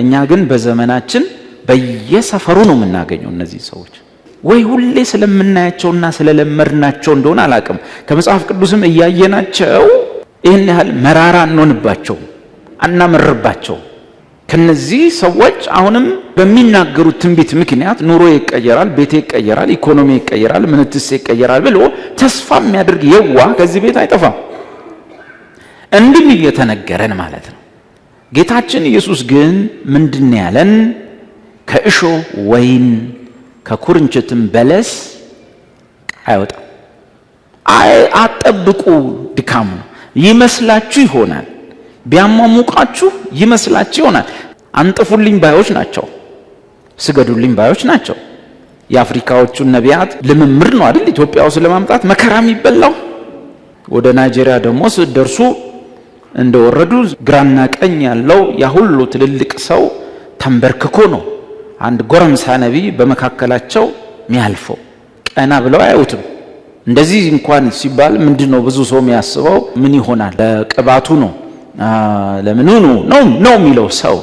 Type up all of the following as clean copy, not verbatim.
እኛ ግን በዘመናችን በየሰፈሩ ነው የምናገኘው እነዚህ ሰዎች። ወይ ሁሌ ስለምናያቸውና ስለለመድናቸው እንደሆነ አላቅም። ከመጽሐፍ ቅዱስም እያየናቸው ይህን ያህል መራራ እንሆንባቸው አናመርባቸው። ከነዚህ ሰዎች አሁንም በሚናገሩት ትንቢት ምክንያት ኑሮ ይቀየራል፣ ቤቴ ይቀየራል፣ ኢኮኖሚ ይቀየራል፣ ምንትስ ይቀየራል ብሎ ተስፋ የሚያደርግ የዋህ ከዚህ ቤት አይጠፋም። እንዲህ እየተነገረን ማለት ነው። ጌታችን ኢየሱስ ግን ምንድን ያለን? ከእሾህ ወይን ከኩርንችትም በለስ አይወጣም። አጠብቁ። ድካም ነው ይመስላችሁ ይሆናል፣ ቢያሟሙቃችሁ ይመስላችሁ ይሆናል። አንጥፉልኝ ባዮች ናቸው፣ ስገዱልኝ ባዮች ናቸው። የአፍሪካዎቹን ነቢያት ልምምድ ነው አይደል? ኢትዮጵያ ውስጥ ለማምጣት መከራ የሚበላው። ወደ ናይጄሪያ ደግሞ ሲደርሱ እንደወረዱ ግራና ቀኝ ያለው ያ ሁሉ ትልልቅ ሰው ተንበርክኮ ነው አንድ ጎረምሳ ነቢይ በመካከላቸው የሚያልፈው። ቀና ብለው አያዩትም። እንደዚህ እንኳን ሲባል ምንድነው ብዙ ሰው የሚያስበው? ምን ይሆናል? ለቅባቱ ነው ለምኑ ነው የሚለው ሰው።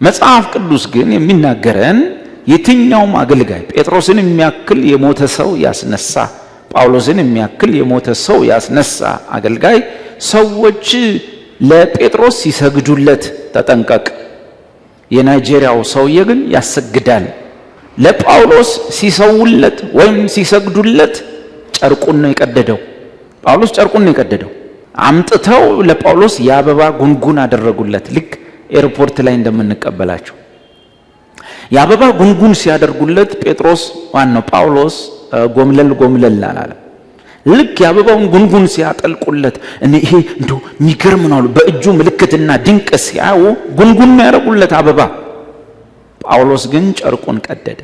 መጽሐፍ ቅዱስ ግን የሚናገረን የትኛውም አገልጋይ ጴጥሮስን የሚያክል የሞተ ሰው ያስነሳ፣ ጳውሎስን የሚያክል የሞተ ሰው ያስነሳ አገልጋይ ሰዎች ለጴጥሮስ ሲሰግዱለት ተጠንቀቅ። የናይጄሪያው ሰውዬ ግን ያሰግዳል። ለጳውሎስ ሲሰውለት ወይም ሲሰግዱለት ጨርቁን ነው የቀደደው። ጳውሎስ ጨርቁን ነው የቀደደው። አምጥተው ለጳውሎስ የአበባ ጉንጉን አደረጉለት። ልክ ኤርፖርት ላይ እንደምንቀበላቸው የአበባ ጉንጉን ሲያደርጉለት ጴጥሮስ ዋናው ጳውሎስ ጎምለል አላለም። ልክ የአበባውን ጉንጉን ሲያጠልቁለት ይሄ እንደው የሚገርም ነው። በእጁ ምልክትና ድንቅ ሲያዩ ጉንጉን ያደረጉለት አበባ። ጳውሎስ ግን ጨርቁን ቀደደ።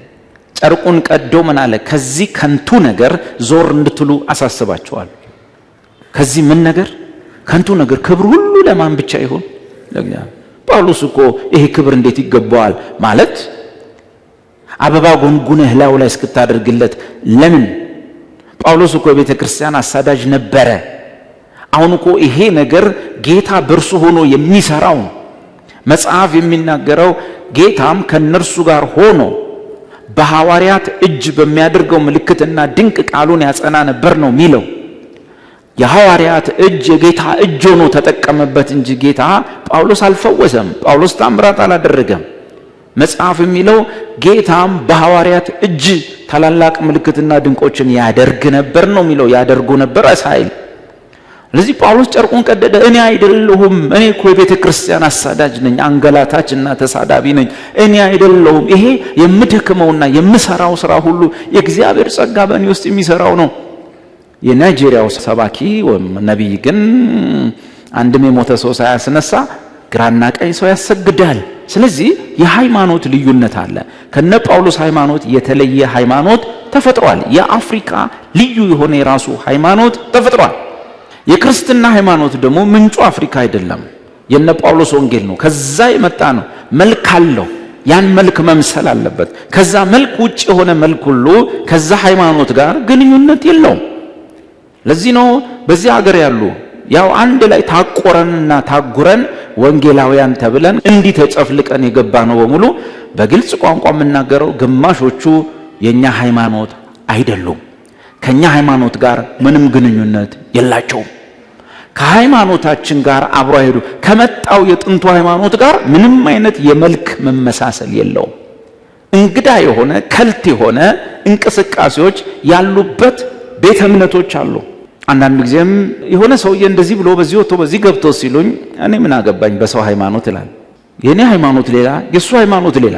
ጨርቁን ቀዶ ምን አለ? ከዚህ ከንቱ ነገር ዞር እንድትሉ አሳስባችኋል። ከዚህ ምን ነገር? ከንቱ ነገር። ክብር ሁሉ ለማን ብቻ ይሁን? ለእግዚአብሔር። ጳውሎስ እኮ ይሄ ክብር እንዴት ይገባዋል ማለት አበባ ጉንጉንህ ላዩ ላይ እስክታደርግለት ለምን? ጳውሎስ እኮ የቤተ ክርስቲያን አሳዳጅ ነበረ። አሁን እኮ ይሄ ነገር ጌታ በእርሱ ሆኖ የሚሰራው መጽሐፍ የሚናገረው ጌታም ከነርሱ ጋር ሆኖ በሐዋርያት እጅ በሚያደርገው ምልክትና ድንቅ ቃሉን ያጸና ነበር ነው የሚለው። የሐዋርያት እጅ የጌታ እጅ ሆኖ ተጠቀመበት እንጂ ጌታ ጳውሎስ አልፈወሰም። ጳውሎስ ታምራት አላደረገም። መጽሐፍ የሚለው ጌታም በሐዋርያት እጅ ታላላቅ ምልክትና ድንቆችን ያደርግ ነበር ነው የሚለው። ያደርጉ ነበር ሳይል። ለዚህ ጳውሎስ ጨርቁን ቀደደ። እኔ አይደለሁም፣ እኔ እኮ የቤተ ክርስቲያን አሳዳጅ ነኝ፣ አንገላታችና ተሳዳቢ ነኝ፣ እኔ አይደለሁም። ይሄ የምደክመውና የምሰራው ስራ ሁሉ የእግዚአብሔር ጸጋ በእኔ ውስጥ የሚሰራው ነው። የናይጄሪያው ሰባኪ ወይም ነቢይ ግን አንድም የሞተ ሰው ሳያስነሳ ግራና ቀኝ ሰው ያሰግዳል። ስለዚህ የሃይማኖት ልዩነት አለ። ከነ ጳውሎስ ሃይማኖት የተለየ ሃይማኖት ተፈጥሯል። የአፍሪካ ልዩ የሆነ የራሱ ሃይማኖት ተፈጥሯል። የክርስትና ሃይማኖት ደግሞ ምንጩ አፍሪካ አይደለም፣ የነ ጳውሎስ ወንጌል ነው። ከዛ የመጣ ነው። መልክ አለው። ያን መልክ መምሰል አለበት። ከዛ መልክ ውጭ የሆነ መልክ ሁሉ ከዛ ሃይማኖት ጋር ግንኙነት የለውም። ለዚህ ነው በዚህ ሀገር ያሉ ያው አንድ ላይ ታቆረንና ታጉረን ወንጌላውያን ተብለን እንዲህ ተጨፍልቀን የገባ ነው በሙሉ በግልጽ ቋንቋ የምናገረው ግማሾቹ የኛ ሃይማኖት አይደሉም። ከኛ ሃይማኖት ጋር ምንም ግንኙነት የላቸውም። ከሃይማኖታችን ጋር አብሮ ሄዱ ከመጣው የጥንቱ ሃይማኖት ጋር ምንም አይነት የመልክ መመሳሰል የለውም። እንግዳ የሆነ ከልት የሆነ እንቅስቃሴዎች ያሉበት ቤተ እምነቶች አሉ። አንዳንድ ጊዜም የሆነ ሰውዬ እንደዚህ ብሎ በዚህ ወጥቶ በዚህ ገብቶ ሲሉኝ እኔ ምን አገባኝ በሰው ሃይማኖት ይላል። የኔ ሃይማኖት ሌላ የሱ ሃይማኖት ሌላ።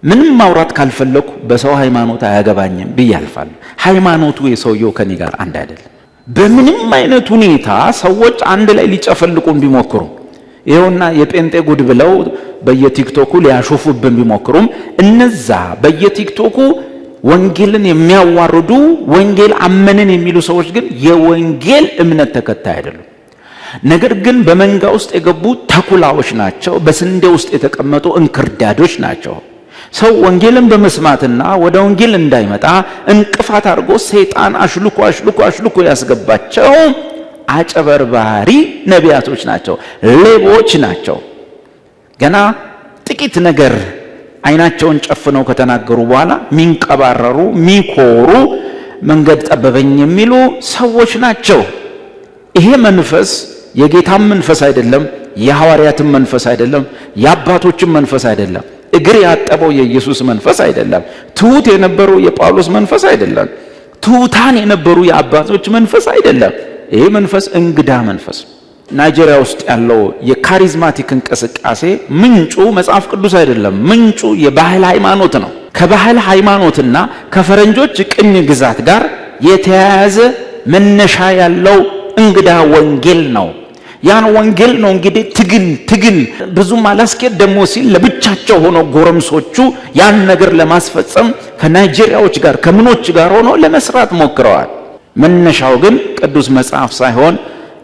ምንም ማውራት ካልፈለኩ በሰው ሃይማኖት አያገባኝም ብዬ አልፋለሁ። ሃይማኖቱ የሰውየው ከኔ ጋር አንድ አይደለም። በምንም አይነት ሁኔታ ሰዎች አንድ ላይ ሊጨፈልቁን ቢሞክሩ ይሄውና የጴንጤ ጉድ ብለው በየቲክቶኩ ሊያሾፉብን ቢሞክሩም እነዛ በየቲክቶኩ ወንጌልን የሚያዋርዱ ወንጌል አመንን የሚሉ ሰዎች ግን የወንጌል እምነት ተከታይ አይደሉም። ነገር ግን በመንጋ ውስጥ የገቡ ተኩላዎች ናቸው። በስንዴ ውስጥ የተቀመጡ እንክርዳዶች ናቸው። ሰው ወንጌልን በመስማትና ወደ ወንጌል እንዳይመጣ እንቅፋት አድርጎ ሰይጣን አሽልኮ ያስገባቸው አጨበርባሪ ነቢያቶች ናቸው፣ ሌቦች ናቸው። ገና ጥቂት ነገር አይናቸውን ጨፍነው ከተናገሩ በኋላ ሚንቀባረሩ ሚኮሩ መንገድ ጠበበኝ የሚሉ ሰዎች ናቸው። ይሄ መንፈስ የጌታም መንፈስ አይደለም፣ የሐዋርያትም መንፈስ አይደለም፣ የአባቶችም መንፈስ አይደለም፣ እግር ያጠበው የኢየሱስ መንፈስ አይደለም፣ ትሑት የነበረው የጳውሎስ መንፈስ አይደለም፣ ትሑታን የነበሩ የአባቶች መንፈስ አይደለም። ይሄ መንፈስ እንግዳ መንፈስ። ናይጄሪያ ውስጥ ያለው የካሪዝማቲክ እንቅስቃሴ ምንጩ መጽሐፍ ቅዱስ አይደለም፣ ምንጩ የባህል ሃይማኖት ነው። ከባህል ሃይማኖትና ከፈረንጆች ቅኝ ግዛት ጋር የተያያዘ መነሻ ያለው እንግዳ ወንጌል ነው። ያን ወንጌል ነው እንግዲህ ትግል ብዙም አላስኬድ ደሞ ሲል ለብቻቸው ሆኖ ጎረምሶቹ ያን ነገር ለማስፈጸም ከናይጄሪያዎች ጋር ከምኖች ጋር ሆኖ ለመስራት ሞክረዋል። መነሻው ግን ቅዱስ መጽሐፍ ሳይሆን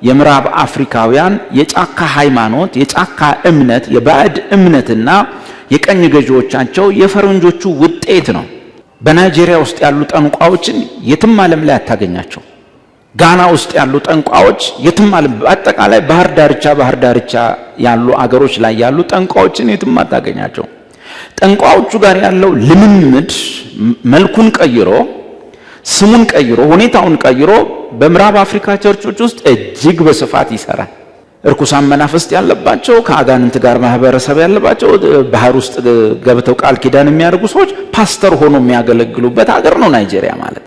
የምዕራብ አፍሪካውያን የጫካ ሃይማኖት፣ የጫካ እምነት፣ የባዕድ እምነትና የቀኝ ገዢዎቻቸው የፈረንጆቹ ውጤት ነው። በናይጄሪያ ውስጥ ያሉ ጠንቋዮችን የትም ዓለም ላይ አታገኛቸው። ጋና ውስጥ ያሉ ጠንቋዮች የትም ዓለም በአጠቃላይ ባህር ዳርቻ ያሉ አገሮች ላይ ያሉ ጠንቋዮችን የትም አታገኛቸው። ጠንቋዮቹ ጋር ያለው ልምምድ መልኩን ቀይሮ ስሙን ቀይሮ ሁኔታውን ቀይሮ በምዕራብ አፍሪካ ቸርቾች ውስጥ እጅግ በስፋት ይሰራል። እርኩሳን መናፍስት ያለባቸው ከአጋንንት ጋር ማህበረሰብ ያለባቸው ባህር ውስጥ ገብተው ቃል ኪዳን የሚያደርጉ ሰዎች ፓስተር ሆኖ የሚያገለግሉበት ሀገር ነው ናይጄሪያ ማለት።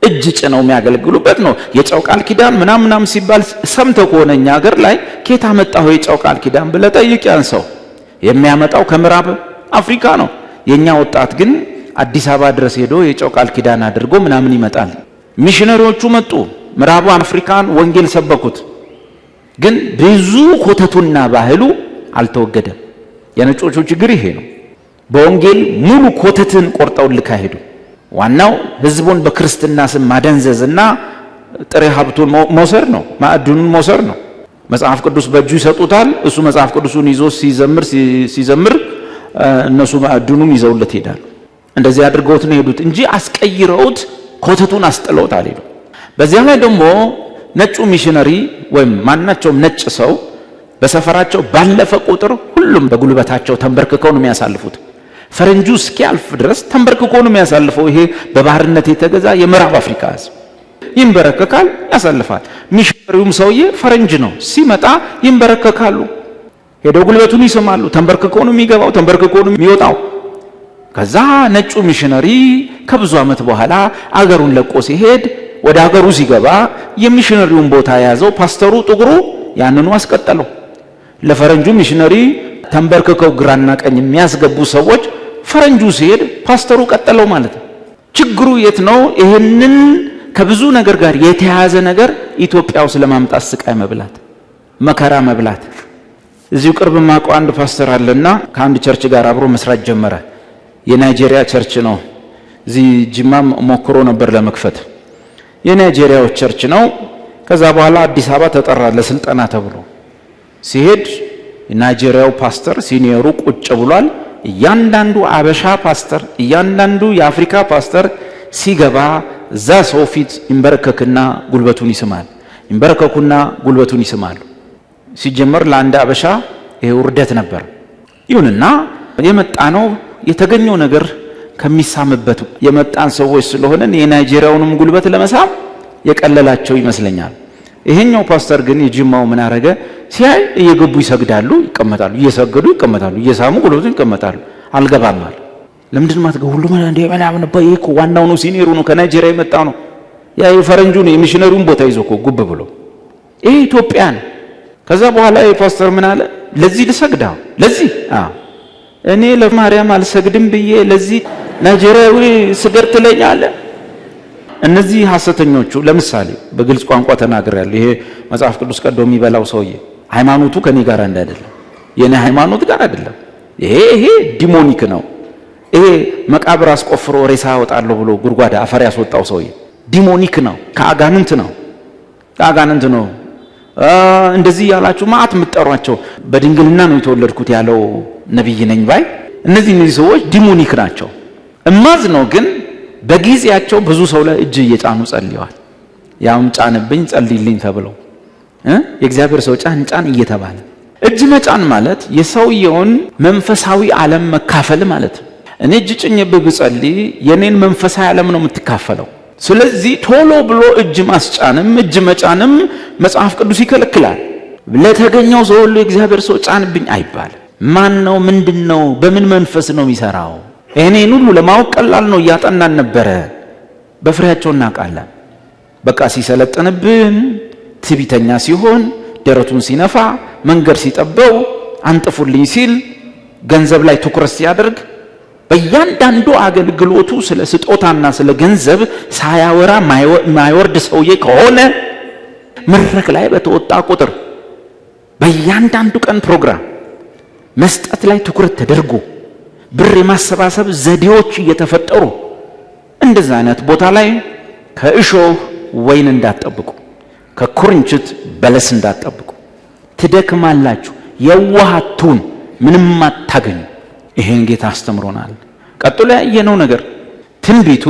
እጅ ጭነው የሚያገለግሉበት ነው። የጨው ቃል ኪዳን ምናምን ሲባል ሰምተው ከሆነ እኛ ሀገር ላይ ኬታ መጣው የጨው ቃል ኪዳን ብለህ ጠይቅ። ያን ሰው የሚያመጣው ከምዕራብ አፍሪካ ነው። የኛ ወጣት ግን አዲስ አበባ ድረስ ሄዶ የጨው ቃል ኪዳን አድርጎ ምናምን ይመጣል። ሚሽነሪዎቹ መጡ፣ ምዕራብ አፍሪካን ወንጌል ሰበኩት። ግን ብዙ ኮተቱና ባህሉ አልተወገደም። የነጮቹ ችግር ይሄ ነው። በወንጌል ሙሉ ኮተትን ቆርጠው ልካሄዱ። ዋናው ህዝቡን በክርስትና ስም ማደንዘዝና ጥሬ ሀብቱን መውሰድ ነው፣ ማዕድኑን መውሰድ ነው። መጽሐፍ ቅዱስ በእጁ ይሰጡታል። እሱ መጽሐፍ ቅዱሱን ይዞ ሲዘምር እነሱ ማዕድኑን ይዘውለት ይሄዳሉ። እንደዚህ አድርገውት ነው ሄዱት እንጂ አስቀይረውት ኮተቱን አስጥለውት አልሄዱ። በዚያ ላይ ደግሞ ነጩ ሚሽነሪ ወይም ማናቸውም ነጭ ሰው በሰፈራቸው ባለፈ ቁጥር ሁሉም በጉልበታቸው ተንበርክከው ነው የሚያሳልፉት። ፈረንጁ እስኪያልፍ ድረስ ተንበርክከው ነው የሚያሳልፈው። ይሄ በባህርነት የተገዛ የምዕራብ አፍሪካ ህዝብ ይንበረከካል፣ ያሳልፋል። ሚሽነሪውም ሰውዬ ፈረንጅ ነው፣ ሲመጣ ይንበረከካሉ፣ ሄደው ጉልበቱን ይስማሉ። ተንበርክከው ነው የሚገባው፣ ተንበርክከው ነው የሚወጣው። ከዛ ነጩ ሚሽነሪ ከብዙ ዓመት በኋላ አገሩን ለቆ ሲሄድ ወደ አገሩ ሲገባ የሚሽነሪውን ቦታ የያዘው ፓስተሩ ጥቁሩ ያንኑ አስቀጠለው። ለፈረንጁ ሚሽነሪ ተንበርክከው ግራና ቀኝ የሚያስገቡ ሰዎች ፈረንጁ ሲሄድ ፓስተሩ ቀጠለው ማለት ነው። ችግሩ የት ነው? ይሄንን ከብዙ ነገር ጋር የተያያዘ ነገር ኢትዮጵያው ስለማምጣት ስቃይ መብላት፣ መከራ መብላት። እዚሁ ቅርብ ማቆ አንድ ፓስተር አለና ከአንድ ቸርች ጋር አብሮ መስራት ጀመረ። የናይጄሪያ ቸርች ነው። እዚህ ጅማም ሞክሮ ነበር ለመክፈት። የናይጄሪያው ቸርች ነው። ከዛ በኋላ አዲስ አበባ ተጠራ ለስልጠና ተብሎ ሲሄድ የናይጄሪያው ፓስተር ሲኒየሩ ቁጭ ብሏል። እያንዳንዱ አበሻ ፓስተር፣ እያንዳንዱ የአፍሪካ ፓስተር ሲገባ እዛ ሰው ፊት ይንበረከክና ጉልበቱን ይስማል። ይንበረከኩና ጉልበቱን ይስማሉ። ሲጀመር ለአንድ አበሻ ይሄ ውርደት ነበር። ይሁንና የመጣ ነው የተገኘው ነገር ከሚሳምበት የመጣን ሰዎች ስለሆነ የናይጄሪያውንም ጉልበት ለመሳም የቀለላቸው ይመስለኛል። ይሄኛው ፓስተር ግን የጅማው ምን አረገ? ሲያይ እየገቡ ይሰግዳሉ፣ ይቀመጣሉ፣ እየሰገዱ ይቀመጣሉ፣ እየሳሙ ጉልበቱን ይቀመጣሉ። አልገባም አለ። ለምንድን ማትገቡ? ሁሉም እንደ ምናምን ይሄ እኮ ዋናው ነው፣ ሲኒየሩ ነው፣ ከናይጄሪያ የመጣው ነው። ያ የፈረንጁ ነው፣ የሚሽነሪውን ቦታ ይዞ እኮ ጉብ ብሎ ይሄ ኢትዮጵያን። ከዛ በኋላ የፓስተር ምን አለ? ለዚህ ልሰግዳው፣ ለዚህ እኔ ለማርያም አልሰግድም ብዬ ለዚህ ናይጄሪያዊ ስገድ ትለኛለህ? እነዚህ ሐሰተኞቹ ለምሳሌ በግልጽ ቋንቋ ተናግሬያለሁ። ይሄ መጽሐፍ ቅዱስ ቀዶ የሚበላው ሰውዬ ሃይማኖቱ ከኔ ጋር አይደለም፣ የኔ ሃይማኖት ጋር አይደለም። ይሄ ዲሞኒክ ነው። ይሄ መቃብር አስቆፍሮ ሬሳ ያወጣለሁ ብሎ ጉድጓድ አፈር ያስወጣው ሰውዬ ዲሞኒክ ነው፣ ከአጋንንት ነው፣ ከአጋንንት ነው። እንደዚህ ያላችሁ ማአት የምትጠሯቸው በድንግልና ነው የተወለድኩት ያለው ነብይ ነኝ ባይ እነዚህ ሰዎች ዲሞኒክ ናቸው። እማዝ ነው ግን በጊዜያቸው ብዙ ሰው ላይ እጅ እየጫኑ ጸልየዋል። ያውም ጫንብኝ ጸልይልኝ ተብለው የእግዚአብሔር ሰው ጫን እየተባለ እጅ መጫን ማለት የሰውየውን መንፈሳዊ ዓለም መካፈል ማለት ነው። እኔ እጅ ጭኜብህ ብጸልይ የኔን መንፈሳዊ ዓለም ነው የምትካፈለው። ስለዚህ ቶሎ ብሎ እጅ ማስጫንም እጅ መጫንም መጽሐፍ ቅዱስ ይከለክላል። ለተገኘው ሰው ሁሉ የእግዚአብሔር ሰው ጫንብኝ አይባልም። ማን ነው? ምንድነው? በምን መንፈስ ነው የሚሰራው? እኔን ሁሉ ለማወቅ ቀላል ነው። እያጠናን ነበረ። በፍሬያቸው እናውቃለን። በቃ ሲሰለጥንብን፣ ትዕቢተኛ ሲሆን፣ ደረቱን ሲነፋ፣ መንገድ ሲጠበው፣ አንጥፉልኝ ሲል፣ ገንዘብ ላይ ትኩረት ሲያደርግ፣ በእያንዳንዱ አገልግሎቱ ስለ ስጦታና ስለ ገንዘብ ሳያወራ ማይወርድ ሰውዬ ከሆነ መድረክ ላይ በተወጣ ቁጥር በእያንዳንዱ ቀን ፕሮግራም መስጠት ላይ ትኩረት ተደርጎ ብር የማሰባሰብ ዘዴዎች እየተፈጠሩ እንደዛ አይነት ቦታ ላይ ከእሾህ ወይን እንዳትጠብቁ፣ ከኩርንችት በለስ እንዳትጠብቁ። ትደክማላችሁ፣ የዋሃቱን ምንም አታገኙ። ይሄን ጌታ አስተምሮናል። ቀጥሎ ያየነው ነገር ትንቢቱ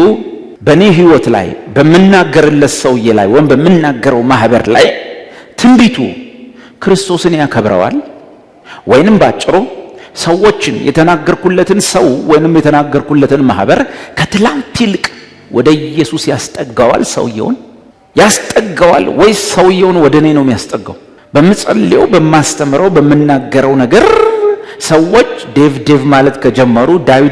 በእኔ ህይወት ላይ በምናገርለት ሰውዬ ላይ ወይም በምናገረው ማህበር ላይ ትንቢቱ ክርስቶስን ያከብረዋል ወይንም ባጭሩ ሰዎችን የተናገርኩለትን ሰው ወይንም የተናገርኩለትን ማህበር ከትላንት ይልቅ ወደ ኢየሱስ ያስጠጋዋል። ሰውየውን ያስጠጋዋል ወይስ ሰውየውን ወደ እኔ ነው የሚያስጠጋው? በምጸልየው በማስተምረው በምናገረው ነገር ሰዎች ዴቭ ማለት ከጀመሩ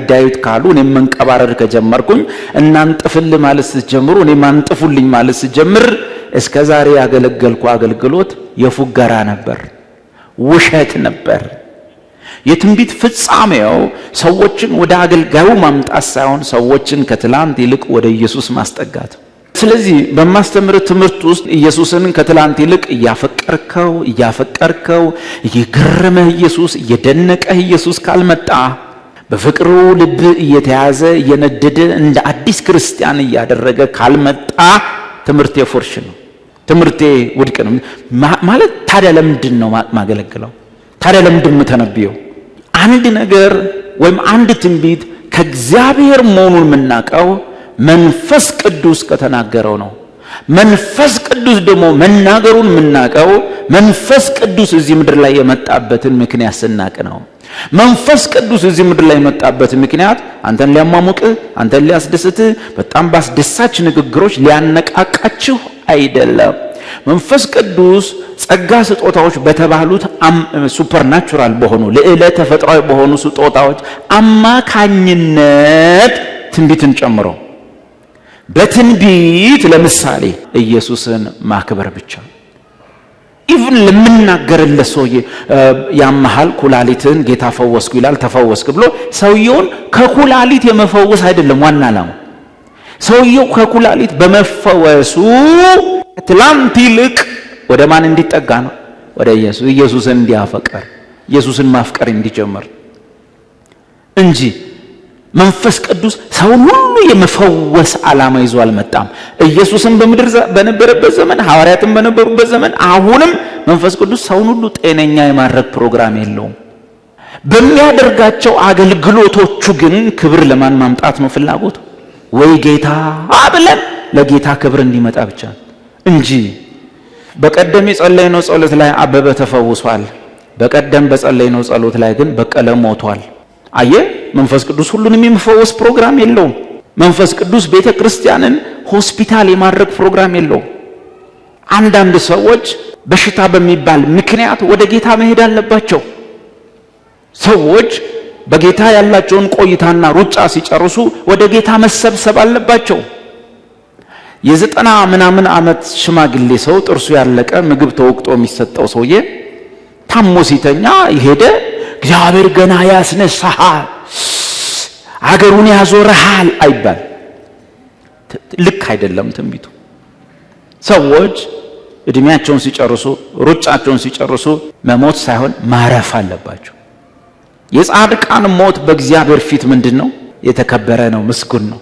ዳዊት ካሉ እኔም መንቀባረር ከጀመርኩኝ እናንጥፍል ማለት ስትጀምሩ እኔም አንጥፉልኝ ማለት ስትጀምር እስከዛሬ ያገለገልኩ አገልግሎት የፉገራ ነበር፣ ውሸት ነበር። የትንቢት ፍጻሜው ሰዎችን ወደ አገልጋዩ ማምጣት ሳይሆን ሰዎችን ከትላንት ይልቅ ወደ ኢየሱስ ማስጠጋት። ስለዚህ በማስተምር ትምህርት ውስጥ ኢየሱስን ከትላንት ይልቅ እያፈቀርከው እየገረመህ ኢየሱስ እየደነቀህ ኢየሱስ ካልመጣ በፍቅሩ ልብ እየተያዘ እየነደደ እንደ አዲስ ክርስቲያን እያደረገ ካልመጣ ትምህርቴ ፎርሽ ነው፣ ትምህርቴ ውድቅ ነው ማለት። ታዲያ ለምንድን ነው ማገለግለው? ታዲያ ለምንድን ነው ተነብየው? አንድ ነገር ወይም አንድ ትንቢት ከእግዚአብሔር መሆኑን የምናውቀው መንፈስ ቅዱስ ከተናገረው ነው። መንፈስ ቅዱስ ደግሞ መናገሩን የምናውቀው መንፈስ ቅዱስ እዚህ ምድር ላይ የመጣበትን ምክንያት ስናቅ ነው። መንፈስ ቅዱስ እዚህ ምድር ላይ የመጣበት ምክንያት አንተን ሊያሟሙቅህ፣ አንተን ሊያስደስትህ፣ በጣም ባስደሳች ንግግሮች ሊያነቃቃችሁ አይደለም። መንፈስ ቅዱስ ጸጋ ስጦታዎች በተባሉት ሱፐርናቹራል በሆኑ ልዕለ ተፈጥሯዊ በሆኑ ስጦታዎች አማካኝነት ትንቢትን ጨምሮ በትንቢት ለምሳሌ ኢየሱስን ማክበር ብቻ ኢቭን ለምናገርለት ሰውዬ ያመሃል ኩላሊትን ጌታ ፈወስኩ ይላል፣ ተፈወስክ ብሎ ሰውየውን ከኩላሊት የመፈወስ አይደለም ዋና ዓላማው። ሰውየው ከኩላሊት በመፈወሱ ትላንት ይልቅ ወደ ማን እንዲጠጋ ነው? ወደ ኢየሱስ። ኢየሱስን እንዲያፈቅር፣ ኢየሱስን ማፍቀር እንዲጀምር እንጂ መንፈስ ቅዱስ ሰውን ሁሉ የመፈወስ ዓላማ ይዞ አልመጣም። ኢየሱስን በምድር በነበረበት ዘመን፣ ሐዋርያትን በነበሩበት ዘመን፣ አሁንም መንፈስ ቅዱስ ሰውን ሁሉ ጤነኛ የማድረግ ፕሮግራም የለውም። በሚያደርጋቸው አገልግሎቶቹ ግን ክብር ለማን ማምጣት ነው ፍላጎቱ? ወይ ጌታ ብለን ለጌታ ክብር እንዲመጣ ብቻ እንጂ በቀደም የጸለይነው ጸሎት ላይ አበበ ተፈውሷል፣ በቀደም በጸለይነው ጸሎት ላይ ግን በቀለ ሞቷል። አየ መንፈስ ቅዱስ ሁሉንም የሚፈወስ ፕሮግራም የለውም። መንፈስ ቅዱስ ቤተ ክርስቲያንን ሆስፒታል የማድረግ ፕሮግራም የለውም። አንዳንድ ሰዎች በሽታ በሚባል ምክንያት ወደ ጌታ መሄድ አለባቸው። ሰዎች በጌታ ያላቸውን ቆይታና ሩጫ ሲጨርሱ ወደ ጌታ መሰብሰብ አለባቸው። የ90 ምናምን ዓመት ሽማግሌ ሰው ጥርሱ ያለቀ ምግብ ተወቅጦ የሚሰጠው ሰውዬ ታሞ ሲተኛ ይሄደ እግዚአብሔር ገና ያስነሳሃል፣ አገሩን ያዞርሃል አይባል። ልክ አይደለም ትንቢቱ። ሰዎች እድሜያቸውን ሲጨርሱ ሩጫቸውን ሲጨርሱ መሞት ሳይሆን ማረፍ አለባቸው። የጻድቃን ሞት በእግዚአብሔር ፊት ምንድነው? የተከበረ ነው፣ ምስጉን ነው።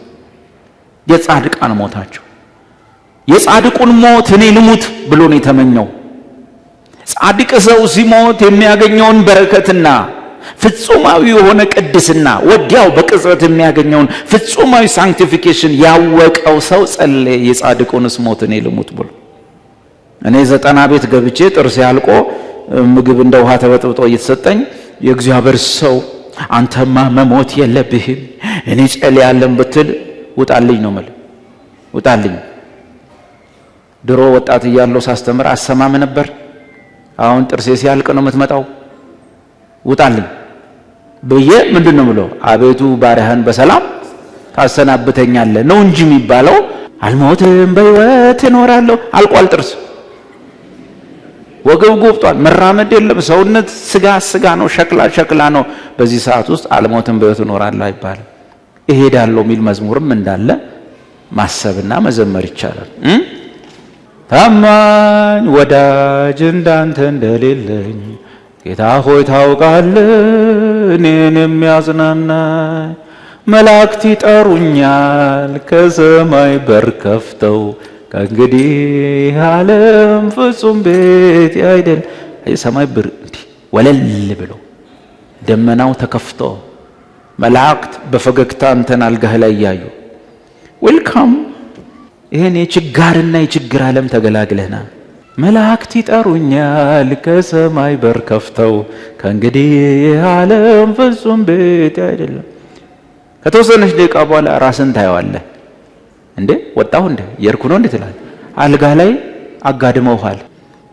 የጻድቃን ሞታቸው የጻድቁን ሞት እኔ ልሙት ብሎ ነው የተመኘው። ጻድቅ ሰው ሲሞት የሚያገኘውን በረከትና ፍጹማዊ የሆነ ቅድስና ወዲያው በቅጽበት የሚያገኘውን ፍጹማዊ ሳንክቲፊኬሽን ያወቀው ሰው ጸለየ፣ የጻድቁንስ ሞት እኔ ልሙት ብሎ። እኔ 90 ቤት ገብቼ ጥርሴ አልቆ ምግብ እንደ ውሃ ተበጥብጦ እየተሰጠኝ የእግዚአብሔር ሰው አንተማ መሞት የለብህም እኔ ጸልያለሁ ብትል ውጣልኝ ነው ማለት ውጣልኝ። ድሮ ወጣት እያለሁ ሳስተምር አሰማም ነበር። አሁን ጥርሴ ሲያልቅ ነው የምትመጣው። ውጣልኝ በየ ምንድነው ብሎ አቤቱ ባሪያህን በሰላም ታሰናብተኛለህ ነው እንጂ የሚባለው አልሞትም በሕይወት እኖራለሁ። አልቋል ጥርስ፣ ወገብ ጎብጧል፣ መራመድ የለም። ሰውነት ስጋ ነው፣ ሸክላ ነው። በዚህ ሰዓት ውስጥ አልሞትም በሕይወት እኖራለሁ አይባልም። እሄዳለሁ የሚል መዝሙርም እንዳለ ማሰብና መዘመር ይቻላል። ታማኝ ወዳጅ እንዳንተ እንደሌለኝ ጌታ ሆይ ታውቃለህ እኔን የሚያጽናናኝ። መላእክት ይጠሩኛል ከሰማይ በር ከፍተው ከእንግዲህ ዓለም ፍጹም ቤት አይደል። የሰማይ በር እንዲህ ወለል ብሎ ደመናው ተከፍቶ መላእክት በፈገግታ አንተን አልጋህ ላይ ያዩ ዌልካም። ይሄን የችጋርና የችግር ዓለም ተገላግለና መላእክት ይጠሩኛል ከሰማይ በር ከፍተው ከእንግዲህ ዓለም ፍጹም ቤት አይደለም። ከተወሰነች ደቂቃ በኋላ ራስን ታየዋለህ። እንዴ ወጣሁ እንዴ የርኩ ነው እንዴ ትላለህ። አልጋ ላይ አጋድመውሃል።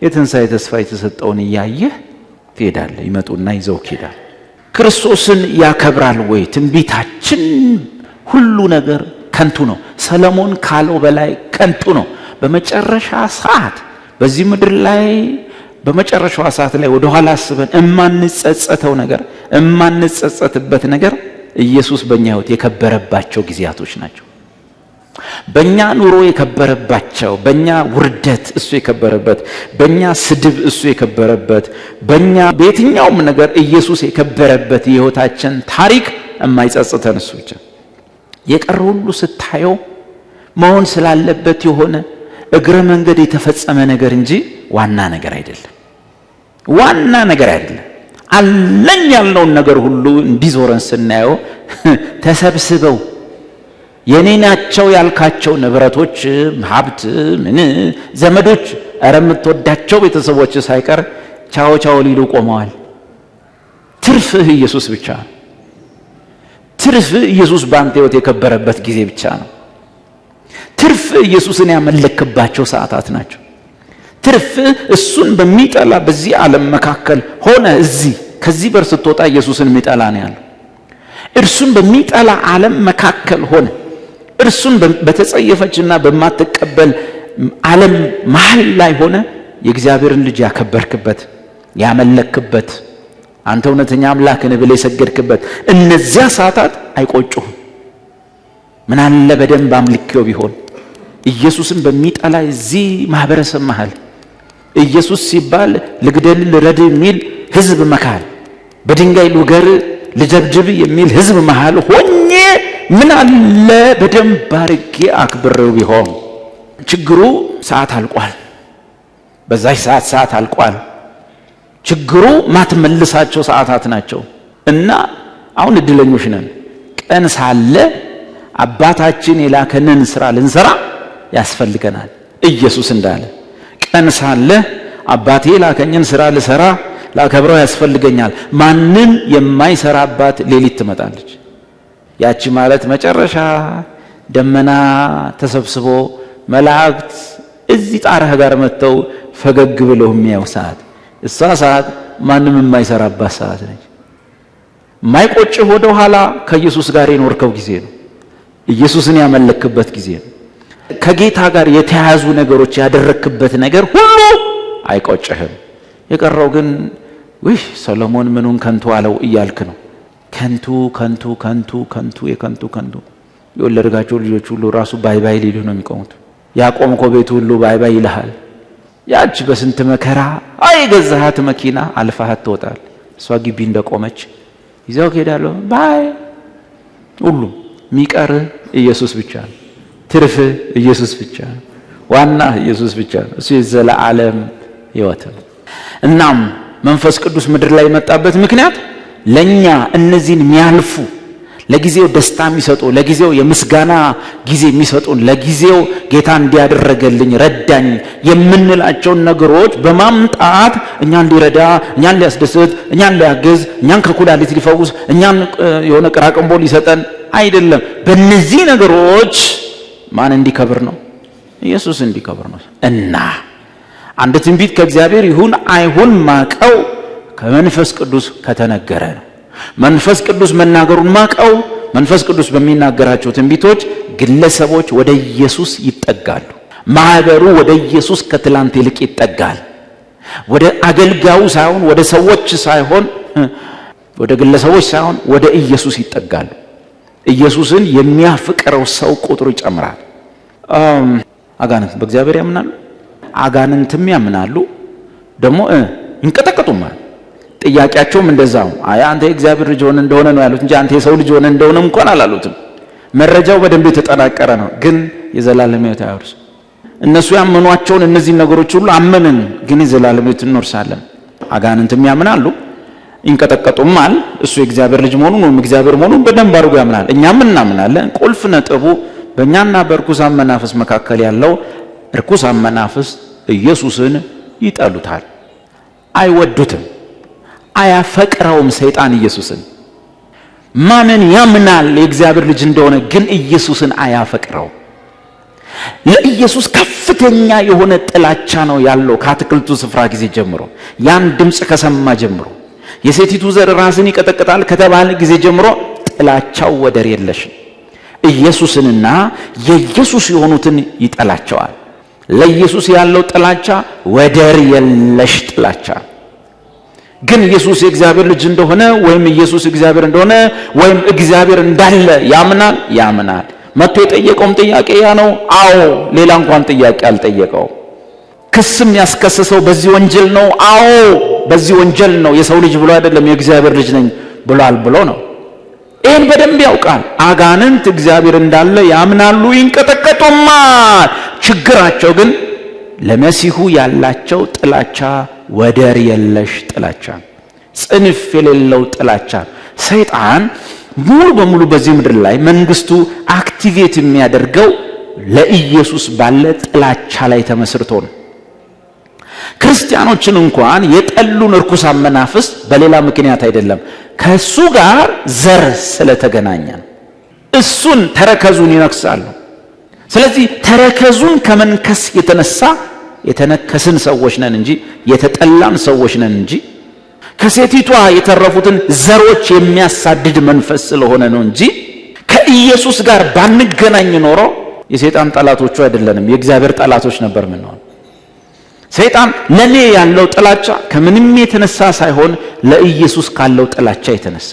የትንሣኤ ተስፋ የተሰጠውን እያየህ ትሄዳለህ። ይመጡና ይዘው ይሄዳል። ክርስቶስን ያከብራል ወይ? ትንቢታችን ሁሉ ነገር ከንቱ ነው። ሰለሞን ካለው በላይ ከንቱ ነው። በመጨረሻ ሰዓት በዚህ ምድር ላይ በመጨረሻው ሰዓት ላይ ወደ ኋላ አስበን እማንጸጸተው ነገር እማንጸጸትበት ነገር ኢየሱስ በእኛ ሕይወት የከበረባቸው ጊዜያቶች ናቸው። በእኛ ኑሮ የከበረባቸው፣ በእኛ ውርደት እሱ የከበረበት፣ በእኛ ስድብ እሱ የከበረበት፣ በእኛ በየትኛውም ነገር ኢየሱስ የከበረበት የሕይወታችን ታሪክ የማይጸጽተን እሱ ብቻ። የቀረ ሁሉ ስታየው መሆን ስላለበት የሆነ እግረ መንገድ የተፈጸመ ነገር እንጂ ዋና ነገር አይደለም። ዋና ነገር አይደለም። አለኝ ያልነውን ነገር ሁሉ እንዲዞረን ስናየው ተሰብስበው የኔ ናቸው ያልካቸው ንብረቶች፣ ሀብት፣ ምን ዘመዶች፣ ኧረ የምትወዳቸው ቤተሰቦች ሳይቀር ቻው ቻው ሊሉ ቆመዋል። ትርፍህ ኢየሱስ ብቻ ነው። ትርፍህ ኢየሱስ በአንተ ሕይወት የከበረበት ጊዜ ብቻ ነው። ትርፍ ኢየሱስን ያመለክባቸው ሰዓታት ናቸው። ትርፍ እሱን በሚጠላ በዚህ ዓለም መካከል ሆነ እዚህ ከዚህ በር ስትወጣ ኢየሱስን የሚጠላ ነው ያለው። እርሱን በሚጠላ ዓለም መካከል ሆነ እርሱን በተጸየፈችና በማትቀበል ዓለም መሃል ላይ ሆነ የእግዚአብሔርን ልጅ ያከበርክበት ያመለክበት አንተ እውነተኛ አምላክ ነህ ብለህ የሰገድክበት እነዚያ ሰዓታት አይቆጩህም። ምን አለ በደንብ አምልኬው ቢሆን። ኢየሱስን በሚጠላ እዚህ ማህበረሰብ መሃል ኢየሱስ ሲባል ልግደል ልረድ የሚል ህዝብ መካል፣ በድንጋይ ልውገር ልጀብጅብ የሚል ህዝብ መሃል ሆኜ ምን አለ በደንብ አድርጌ አክብሬው ቢሆን። ችግሩ ሰዓት አልቋል። በዛች ሰዓት አልቋል። ችግሩ ማትመልሳቸው ሰዓታት ናቸው። እና አሁን እድለኞች ነን። ቀን ሳለ አባታችን የላከንን ስራ ልንሰራ ያስፈልገናል። ኢየሱስ እንዳለ ቀን ሳለ አባቴ የላከኝን ስራ ልሰራ ላከብረው ያስፈልገኛል። ማንም የማይሰራባት ሌሊት ትመጣለች። ያቺ ማለት መጨረሻ ደመና ተሰብስቦ መላእክት እዚህ ጣራህ ጋር መጥተው ፈገግ ብለው የሚያዩ ሰዓት፣ እሷ ሰዓት ማንም የማይሰራባት ሰዓት ነች። የማይቆጭህ ወደ ኋላ ከኢየሱስ ጋር የኖርከው ጊዜ ነው። ኢየሱስን ያመለክበት ጊዜ ነው። ከጌታ ጋር የተያያዙ ነገሮች ያደረክበት ነገር ሁሉ አይቆጭህም። የቀረው ግን ውይ ሰሎሞን ምኑን ከንቱ አለው እያልክ ነው። ከንቱ ከንቱ ከንቱ ከንቱ የከንቱ ከንቱ። የወለድካቸው ልጆች ሁሉ ራሱ ባይ ባይ ሊሉ ነው የሚቆሙት። ያቆምኮ ቤት ሁሉ ባይ ባይ ይልሃል። ያች በስንት መከራ የገዛሃት መኪና አልፋሃት ትወጣል። እሷ ግቢ እንደቆመች ይዘው ከሄዳለሁ ባይ። ሁሉም የሚቀር ኢየሱስ ብቻ ነው። ትርፍ ኢየሱስ ብቻ ነው። ዋና ኢየሱስ ብቻ ነው። እሱ የዘላለም ሕይወት ነው። እናም መንፈስ ቅዱስ ምድር ላይ የመጣበት ምክንያት ለኛ እነዚህን የሚያልፉ ለጊዜው ደስታ የሚሰጡ ለጊዜው የምስጋና ጊዜ የሚሰጡን ለጊዜው ጌታ እንዲያደረገልኝ ረዳኝ የምንላቸውን ነገሮች በማምጣት እኛን ሊረዳ እኛን ሊያስደስት እኛን ሊያግዝ እኛን ከኩላሊት ሊፈውስ እኛን የሆነ ቅራቅንቦ ሊሰጠን አይደለም። በእነዚህ ነገሮች ማን እንዲከብር ነው? ኢየሱስ እንዲከብር ነው። እና አንድ ትንቢት ከእግዚአብሔር ይሁን አይሁን ማቀው ከመንፈስ ቅዱስ ከተነገረ ነው። መንፈስ ቅዱስ መናገሩን ማቀው መንፈስ ቅዱስ በሚናገራቸው ትንቢቶች ግለሰቦች ወደ ኢየሱስ ይጠጋሉ። ማህበሩ ወደ ኢየሱስ ከትላንት ይልቅ ይጠጋል። ወደ አገልጋዩ ሳይሆን ወደ ሰዎች ሳይሆን ወደ ግለሰቦች ሳይሆን ወደ ኢየሱስ ይጠጋሉ። ኢየሱስን የሚያፍቅረው ሰው ቁጥሩ ይጨምራል። አጋንንት በእግዚአብሔር ያምናሉ፣ አጋንንትም ያምናሉ፣ ደግሞ ይንቀጠቀጡማል። ጥያቄያቸውም እንደዛው አንተ የእግዚአብሔር ልጅ ሆነ እንደሆነ ነው ያሉት እንጂ አንተ የሰው ልጅ ሆነ እንደሆነ እንኳን አላሉትም። መረጃው በደንብ የተጠናቀረ ነው፣ ግን የዘላለም ሕይወት አይወርሱ። እነሱ ያመኗቸውን እነዚህ ነገሮች ሁሉ አመንን፣ ግን የዘላለም ሕይወት እንወርሳለን። አጋንንትም ያምናሉ፣ ይንቀጠቀጡማል። እሱ የእግዚአብሔር ልጅ መሆኑን ወይም እግዚአብሔር መሆኑን በደንብ አድርጎ ያምናል። እኛም እናምናለን። ቁልፍ ነጥቡ በእኛና በርኩሳን መናፍስት መካከል ያለው ርኩሳን መናፍስት ኢየሱስን ይጠሉታል፣ አይወዱትም፣ አያፈቅረውም። ሰይጣን ኢየሱስን ማንን ያምናል የእግዚአብሔር ልጅ እንደሆነ፣ ግን ኢየሱስን አያፈቅረው። ለኢየሱስ ከፍተኛ የሆነ ጥላቻ ነው ያለው። ከአትክልቱ ስፍራ ጊዜ ጀምሮ ያን ድምፅ ከሰማ ጀምሮ የሴቲቱ ዘር ራስን ይቀጠቅጣል ከተባለ ጊዜ ጀምሮ ጥላቻው ወደር የለሽ። ኢየሱስንና የኢየሱስ የሆኑትን ይጠላቸዋል። ለኢየሱስ ያለው ጥላቻ ወደር የለሽ ጥላቻ። ግን ኢየሱስ የእግዚአብሔር ልጅ እንደሆነ ወይም ኢየሱስ እግዚአብሔር እንደሆነ ወይም እግዚአብሔር እንዳለ ያምናል። መጥቶ የጠየቀውም ጥያቄ ያ ነው። አዎ፣ ሌላ እንኳን ጥያቄ አልጠየቀው። ክስም ያስከሰሰው በዚህ ወንጀል ነው። አዎ፣ በዚህ ወንጀል ነው። የሰው ልጅ ብሎ አይደለም የእግዚአብሔር ልጅ ነኝ ብሏል ብሎ ነው። ይህን በደንብ ያውቃል። አጋንንት እግዚአብሔር እንዳለ ያምናሉ፣ ይንቀጠቀጡማል። ችግራቸው ግን ለመሲሁ ያላቸው ጥላቻ ወደር የለሽ ጥላቻ፣ ጽንፍ የሌለው ጥላቻ። ሰይጣን ሙሉ በሙሉ በዚህ ምድር ላይ መንግስቱ አክቲቬት የሚያደርገው ለኢየሱስ ባለ ጥላቻ ላይ ተመስርቶ ነው። ክርስቲያኖችን እንኳን የጠሉን ርኩሳን መናፍስት በሌላ ምክንያት አይደለም፣ ከሱ ጋር ዘር ስለተገናኘ እሱን ተረከዙን ይነክሳሉ። ስለዚህ ተረከዙን ከመንከስ የተነሳ የተነከስን ሰዎች ነን እንጂ የተጠላን ሰዎች ነን እንጂ ከሴቲቷ የተረፉትን ዘሮች የሚያሳድድ መንፈስ ስለሆነ ነው እንጂ ከኢየሱስ ጋር ባንገናኝ ኖሮ የሰይጣን ጠላቶቹ አይደለንም፣ የእግዚአብሔር ጠላቶች ነበር። ምን ነው ሰይጣን ለኔ ያለው ጥላቻ ከምንም የተነሳ ሳይሆን ለኢየሱስ ካለው ጥላቻ የተነሳ፣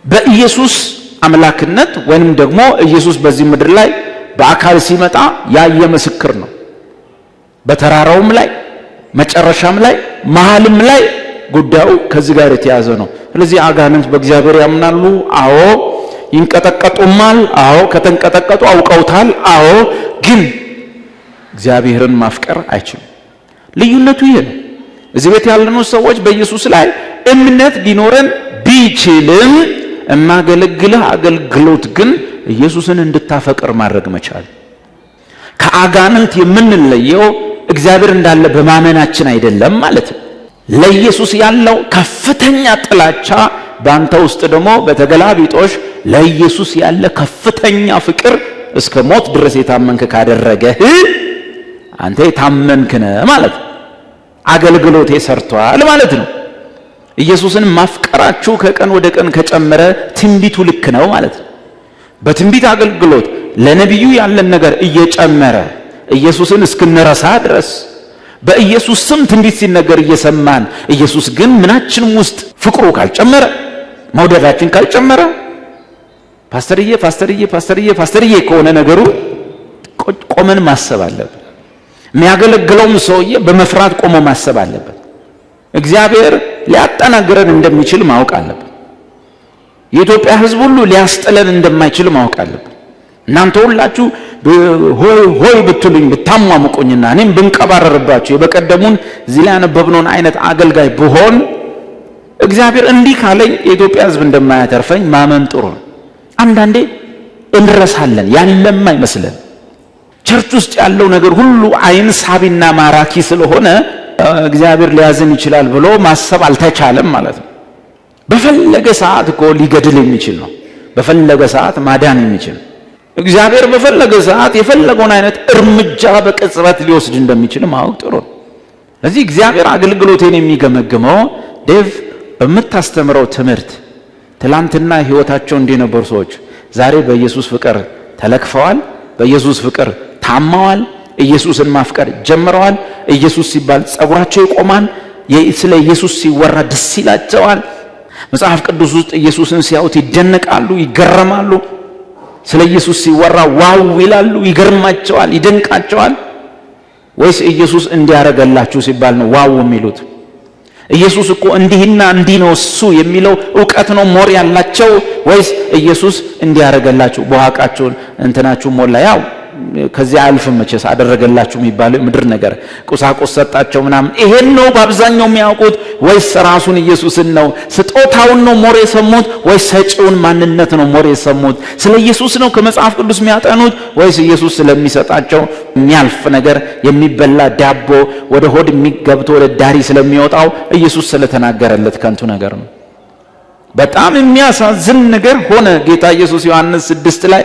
በኢየሱስ አምላክነት ወይንም ደግሞ ኢየሱስ በዚህ ምድር ላይ በአካል ሲመጣ ያየ ምስክር ነው። በተራራውም ላይ መጨረሻም ላይ መሃልም ላይ ጉዳዩ ከዚህ ጋር የተያዘ ነው። ስለዚህ አጋንንት በእግዚአብሔር ያምናሉ። አዎ፣ ይንቀጠቀጡማል። አዎ፣ ከተንቀጠቀጡ አውቀውታል። አዎ፣ ግን እግዚአብሔርን ማፍቀር አይችሉም። ልዩነቱ ይሄ ነው። እዚህ ቤት ያለነው ሰዎች በኢየሱስ ላይ እምነት ሊኖረን ቢችልም የማገለግልህ አገልግሎት ግን ኢየሱስን እንድታፈቅር ማድረግ መቻል። ከአጋንንት የምንለየው እግዚአብሔር እንዳለ በማመናችን አይደለም ማለት ነው። ለኢየሱስ ያለው ከፍተኛ ጥላቻ በአንተ ውስጥ ደግሞ በተገላቢጦሽ ለኢየሱስ ያለ ከፍተኛ ፍቅር እስከ ሞት ድረስ የታመንክ ካደረገህ አንተ የታመንክ ነህ ማለት ነው። አገልግሎቴ ሰርቷል ማለት ነው። ኢየሱስን ማፍቀራችሁ ከቀን ወደ ቀን ከጨመረ ትንቢቱ ልክ ነው ማለት ነው። በትንቢት አገልግሎት ለነቢዩ ያለን ነገር እየጨመረ ኢየሱስን እስክንረሳ ድረስ በኢየሱስ ስም ትንቢት ሲነገር እየሰማን ኢየሱስ ግን ምናችንም ውስጥ ፍቅሩ ካልጨመረ፣ መውደዳችን ካልጨመረ ፓስተርዬ ከሆነ ነገሩ ቆመን ማሰብ አለብን። የሚያገለግለውም ሰውዬ በመፍራት ቆሞ ማሰብ አለበት። እግዚአብሔር ሊያጠናግረን እንደሚችል ማወቅ አለብን። የኢትዮጵያ ሕዝብ ሁሉ ሊያስጥለን እንደማይችል ማወቅ አለብን። እናንተ ሁላችሁ ሆይ ብትሉኝ ብታሟሙቁኝና እኔም ብንቀባረርባችሁ የበቀደሙን እዚህ ላይ ያነበብነውን አይነት አገልጋይ ብሆን እግዚአብሔር እንዲህ ካለኝ የኢትዮጵያ ሕዝብ እንደማያተርፈኝ ማመን ጥሩ ነው። አንዳንዴ እንረሳለን፣ ያለም አይመስለን። ቸርች ውስጥ ያለው ነገር ሁሉ አይን ሳቢና ማራኪ ስለሆነ እግዚአብሔር ሊያዝን ይችላል ብሎ ማሰብ አልተቻለም ማለት ነው። በፈለገ ሰዓት እኮ ሊገድል የሚችል ነው። በፈለገ ሰዓት ማዳን የሚችል እግዚአብሔር በፈለገ ሰዓት የፈለገውን አይነት እርምጃ በቅጽበት ሊወስድ እንደሚችል ማወቅ ጥሩ ነው። ስለዚህ እግዚአብሔር አገልግሎቴን የሚገመግመው ዴቭ በምታስተምረው ትምህርት ትላንትና ህይወታቸው እንደነበሩ ሰዎች ዛሬ በኢየሱስ ፍቅር ተለክፈዋል፣ በኢየሱስ ፍቅር ታማዋል፣ ኢየሱስን ማፍቀር ጀምረዋል። ኢየሱስ ሲባል ጸጉራቸው ይቆማል፣ ስለ ኢየሱስ ሲወራ ደስ ይላቸዋል። መጽሐፍ ቅዱስ ውስጥ ኢየሱስን ሲያዩት ይደነቃሉ፣ ይገረማሉ። ስለ ኢየሱስ ሲወራ ዋው ይላሉ፣ ይገርማቸዋል፣ ይደንቃቸዋል። ወይስ ኢየሱስ እንዲያረጋላችሁ ሲባል ነው ዋው የሚሉት? ኢየሱስ እኮ እንዲህና እንዲህ ነው እሱ የሚለው ዕውቀት ነው ሞር ያላቸው? ወይስ ኢየሱስ እንዲያረጋላችሁ በዋቃችሁን እንትናችሁ ሞላ ያው ከዚህ አልፍም መቼስ አደረገላችሁ የሚባለው ምድር ነገር ቁሳቁስ ሰጣቸው ምናምን ይሄን ነው በአብዛኛው የሚያውቁት? ወይስ ራሱን ኢየሱስን ነው ስጦታውን ነው ሞር የሰሙት? ወይስ ሰጪውን ማንነት ነው ሞር የሰሙት? ስለ ኢየሱስ ነው ከመጽሐፍ ቅዱስ የሚያጠኑት? ወይስ ኢየሱስ ስለሚሰጣቸው የሚያልፍ ነገር የሚበላ ዳቦ ወደ ሆድ የሚገብቶ ወደ ዳሪ ስለሚወጣው ኢየሱስ ስለተናገረለት ከንቱ ነገር ነው? በጣም የሚያሳዝን ነገር ሆነ። ጌታ ኢየሱስ ዮሐንስ 6 ላይ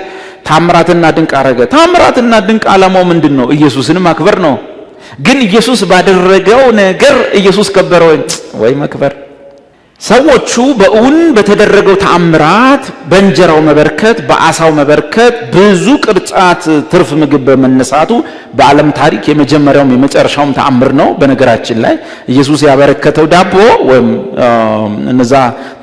ታምራትና ድንቅ አረገ። ታምራትና ድንቅ ዓላማው ምንድነው? ኢየሱስን ማክበር ነው። ግን ኢየሱስ ባደረገው ነገር ኢየሱስ ከበረ ወይ መክበር? ሰዎቹ በእውን በተደረገው ተአምራት በእንጀራው መበርከት በአሳው መበርከት ብዙ ቅርጫት ትርፍ ምግብ በመነሳቱ በዓለም ታሪክ የመጀመሪያውም የመጨረሻውም ተአምር ነው። በነገራችን ላይ ኢየሱስ ያበረከተው ዳቦ ወይም እነዛ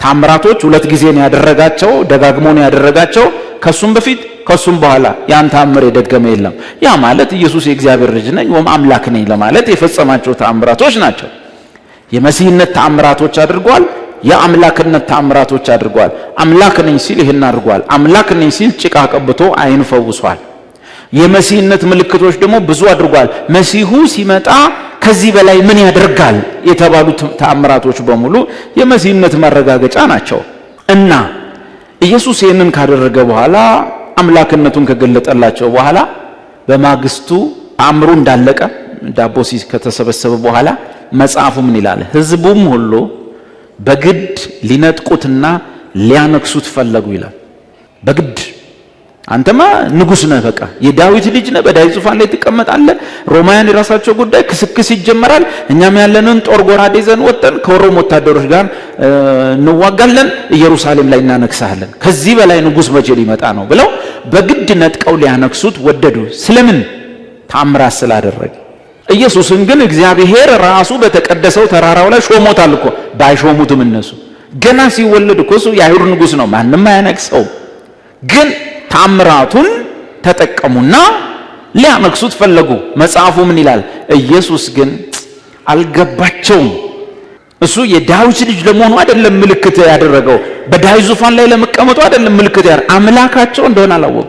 ተአምራቶች 2 ጊዜ ነው ያደረጋቸው፣ ደጋግሞ ነው ያደረጋቸው። ከሱም በፊት ከሱም በኋላ ያን ተአምር የደገመ የለም። ያ ማለት ኢየሱስ የእግዚአብሔር ልጅ ነኝ ወይም አምላክ ነኝ ለማለት የፈጸማቸው ተአምራቶች ናቸው። የመሲህነት ተአምራቶች አድርጓል፣ የአምላክነት ተአምራቶች አድርጓል። አምላክ ነኝ ሲል ይሄን አድርጓል። አምላክ ነኝ ሲል ጭቃ ቀብቶ አይን ፈውሷል። የመሲህነት ምልክቶች ደግሞ ብዙ አድርጓል። መሲሁ ሲመጣ ከዚህ በላይ ምን ያደርጋል የተባሉ ተአምራቶች በሙሉ የመሲህነት ማረጋገጫ ናቸው። እና ኢየሱስ ይህንን ካደረገ በኋላ አምላክነቱን ከገለጠላቸው በኋላ በማግስቱ አምሩ እንዳለቀ ዳቦ ከተሰበሰበ በኋላ መጽሐፉ ምን ይላል? ሕዝቡም ሁሉ በግድ ሊነጥቁትና ሊያነክሱት ፈለጉ ይላል። በግድ አንተማ ንጉስ ነህ፣ በቃ የዳዊት ልጅ ነህ፣ በዳዊት ዙፋን ላይ ትቀመጣለህ። ሮማውያን የራሳቸው ጉዳይ ክስክስ ይጀመራል። እኛም ያለንን ጦር ጎራዴ ይዘን ወጥተን ከሮም ወታደሮች ጋር እንዋጋለን፣ ኢየሩሳሌም ላይ እናነክሳለን። ከዚህ በላይ ንጉስ መቼ ሊመጣ ነው ብለው በግድ ነጥቀው ሊያነክሱት ወደዱ። ስለምን? ተአምራት ስላደረገ። ኢየሱስን ግን እግዚአብሔር ራሱ በተቀደሰው ተራራው ላይ ሾሞታል እኮ። ባይሾሙትም እነሱ ገና ሲወለድ እኮ እሱ የአይሁድ ንጉስ ነው፣ ማንም አያነክሰው። ግን ተአምራቱን ተጠቀሙና ሊያነክሱት ፈለጉ። መጽሐፉ ምን ይላል? ኢየሱስ ግን አልገባቸውም። እሱ የዳዊት ልጅ ለመሆኑ አይደለም ምልክት ያደረገው፣ በዳዊት ዙፋን ላይ ለመቀመጡ አይደለም ምልክት ያደረገው። አምላካቸው እንደሆነ አላወቁ፣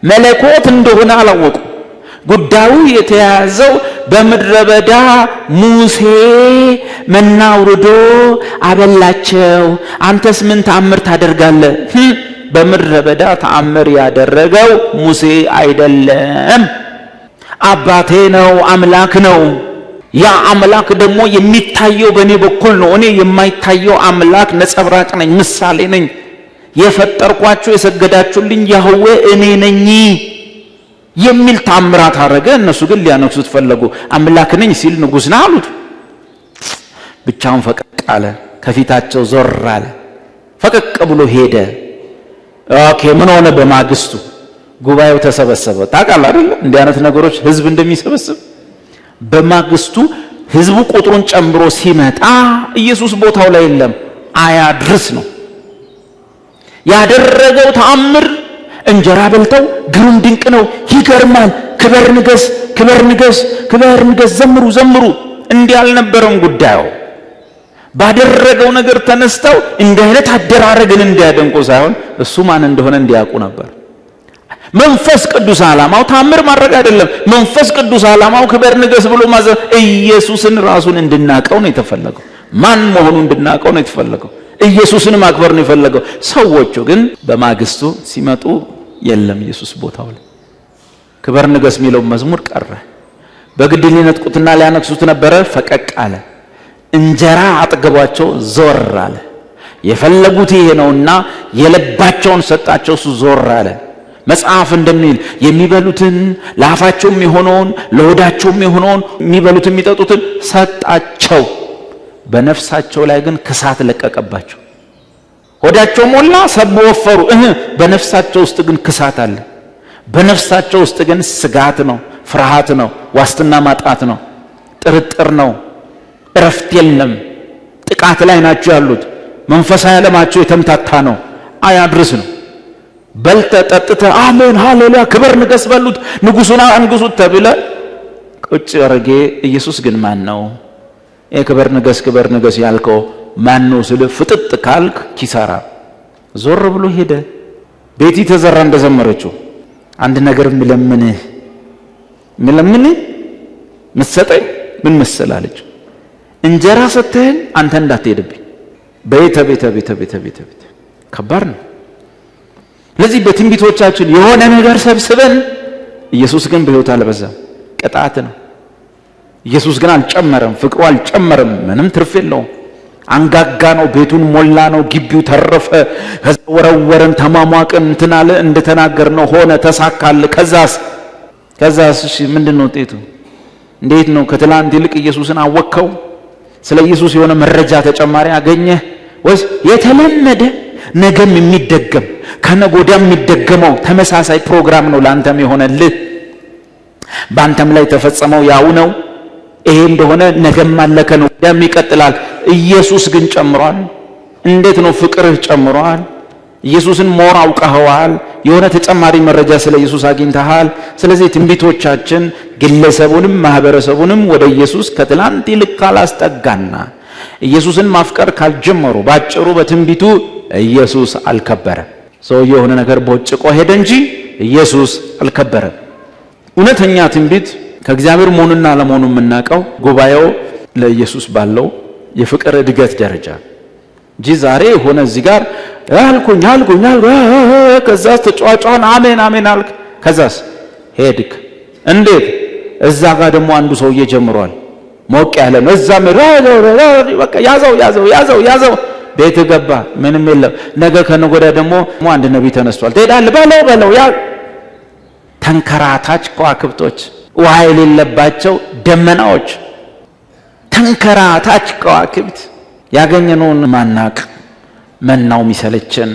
መለኮት እንደሆነ አላወቁ። ጉዳዩ የተያዘው በምድረ በዳ ሙሴ መና አውርዶ አበላቸው። አንተስ ምን ተአምር ታደርጋለህ? በምድረ በዳ ተአምር ያደረገው ሙሴ አይደለም፣ አባቴ ነው፣ አምላክ ነው። ያ አምላክ ደግሞ የሚታየው በእኔ በኩል ነው። እኔ የማይታየው አምላክ ነጸብራቅ ነኝ፣ ምሳሌ ነኝ። የፈጠርኳችሁ የሰገዳችሁልኝ ያህዌ እኔ ነኝ የሚል ተአምራት አረገ። እነሱ ግን ሊያነክሱት ፈለጉ። አምላክ ነኝ ሲል ንጉስ ነህ አሉት። ብቻውን ፈቀቅ አለ፣ ከፊታቸው ዞር አለ፣ ፈቀቅ ብሎ ሄደ። ኦኬ ምን ሆነ? በማግስቱ ጉባኤው ተሰበሰበ። ታውቃለህ አይደል እንዲህ አይነት ነገሮች ህዝብ እንደሚሰበስብ። በማግስቱ ህዝቡ ቁጥሩን ጨምሮ ሲመጣ ኢየሱስ ቦታው ላይ የለም፣ አያድርስ ነው ያደረገው ተአምር። እንጀራ በልተው ግሩም ድንቅ ነው፣ ይገርማል፣ ክበር ንገስ፣ ክበር ንገስ፣ ክበር ንገስ፣ ዘምሩ ዘምሩ። እንዲህ አልነበረም ጉዳዩ። ባደረገው ነገር ተነስተው እንዲህ አይነት አደራረግን እንዲያደንቁ ሳይሆን እሱ ማን እንደሆነ እንዲያውቁ ነበር። መንፈስ ቅዱስ ዓላማው ተአምር ማድረግ አይደለም። መንፈስ ቅዱስ ዓላማው ክበር ንገስ ብሎ ማዘዝ፣ ኢየሱስን ራሱን እንድናቀው ነው የተፈለገው። ማን መሆኑን እንድናውቀው ነው የተፈለገው። ኢየሱስን ማክበር ነው የፈለገው። ሰዎቹ ግን በማግስቱ ሲመጡ የለም ኢየሱስ ቦታው ላይ። ክበር ንገስ የሚለው መዝሙር ቀረ። በግድ ሊነጥቁትና ሊያነክሱት ነበረ፣ ፈቀቅ አለ። እንጀራ አጠገባቸው ዞር አለ። የፈለጉት ይሄ ነውና የልባቸውን ሰጣቸው፣ እሱ ዞር አለ። መጽሐፍ እንደሚል የሚበሉትን ለአፋቸውም የሆነውን ለሆዳቸውም የሆነውን የሚበሉትን የሚጠጡትን ሰጣቸው። በነፍሳቸው ላይ ግን ክሳት ለቀቀባቸው። ሆዳቸው ሞላ፣ ሰቡ፣ ወፈሩ። በነፍሳቸው ውስጥ ግን ክሳት አለ። በነፍሳቸው ውስጥ ግን ስጋት ነው፣ ፍርሃት ነው፣ ዋስትና ማጣት ነው፣ ጥርጥር ነው፣ እረፍት የለም። ጥቃት ላይ ናቸው ያሉት። መንፈሳዊ ዓለማቸው የተምታታ ነው፣ አያድርስ ነው። በልተ ጠጥተ አሜን ሃሌሉያ ክብር ንገስ በሉት ንጉሱና አንግሱት ተብለ ቁጭ አረጌ። ኢየሱስ ግን ማን ነው? ክብር ንገስ ያልከው ማን ነው ስለ ፍጥጥ ካልክ ኪሳራ። ዞር ብሎ ሄደ። ቤቲ ተዘራ እንደዘመረችው አንድ ነገር የሚለምንህ ምትሰጠኝ ምን መሰላለች? እንጀራ ሰተህን አንተ እንዳትሄድብኝ። ቤተ ከባድ ነው። ለዚህ በትንቢቶቻችን የሆነ ነገር ሰብስበን ኢየሱስ ግን በሕይወት አልበዛም። ቅጣት ነው። ኢየሱስ ግን አልጨመረም፣ ፍቅሩ አልጨመረም። ምንም ትርፍ የለውም። አንጋጋ ነው፣ ቤቱን ሞላ ነው፣ ግቢው ተረፈ። ከዛ ወረወረን፣ ተማሟቅን፣ እንትናለ እንደተናገር ነው ሆነ፣ ተሳካለ። ከዛስ እሺ ምንድነው ውጤቱ? እንዴት ነው? ከትላንት ይልቅ ኢየሱስን አወከው? ስለ ኢየሱስ የሆነ መረጃ ተጨማሪ አገኘህ ወይስ የተለመደ ነገም የሚደገም ከነጎዳም የሚደገመው ተመሳሳይ ፕሮግራም ነው ላንተም የሆነልህ? ባንተም ላይ ተፈጸመው ያው ነው። ይሄ እንደሆነ ነገም ማለከ ነው፣ ደም ይቀጥላል። ኢየሱስ ግን ጨምሯል። እንዴት ነው? ፍቅርህ ጨምሯል። ኢየሱስን ሞር አውቀኸዋል። የሆነ ተጨማሪ መረጃ ስለ ኢየሱስ አግኝተሃል። ስለዚህ ትንቢቶቻችን ግለሰቡንም ማህበረሰቡንም ወደ ኢየሱስ ከትላንት ይልቅ ካላስጠጋና ኢየሱስን ማፍቀር ካልጀመሩ ባጭሩ በትንቢቱ ኢየሱስ አልከበረም። ሰው የሆነ ነገር ቦጭቆ ሄደ እንጂ ኢየሱስ አልከበረም። እውነተኛ ትንቢት ከእግዚአብሔር መሆኑና አለመሆኑ የምናውቀው ጉባኤው ለኢየሱስ ባለው የፍቅር እድገት ደረጃ እንጂ ዛሬ ሆነ እዚህ ጋር አልኩኝ ከዛስ ተጫዋጫውን አሜን አልክ፣ ከዛስ ሄድክ። እንዴት? እዛ ጋር ደግሞ አንዱ ሰውዬ ጀምሯል፣ ሞቅ ያለ ነው። እዛም በቃ ያዘው ቤት ገባ፣ ምንም የለም። ነገ ከነጎዳ ደግሞ አንድ ነቢይ ተነስቷል፣ ትሄዳለህ በለው ያ ተንከራታች ከዋክብቶች፣ ውሃ የሌለባቸው ደመናዎች፣ ተንከራታች ከዋክብት፣ ያገኘነውን ማናቅ፣ መናው የሚሰለችን፣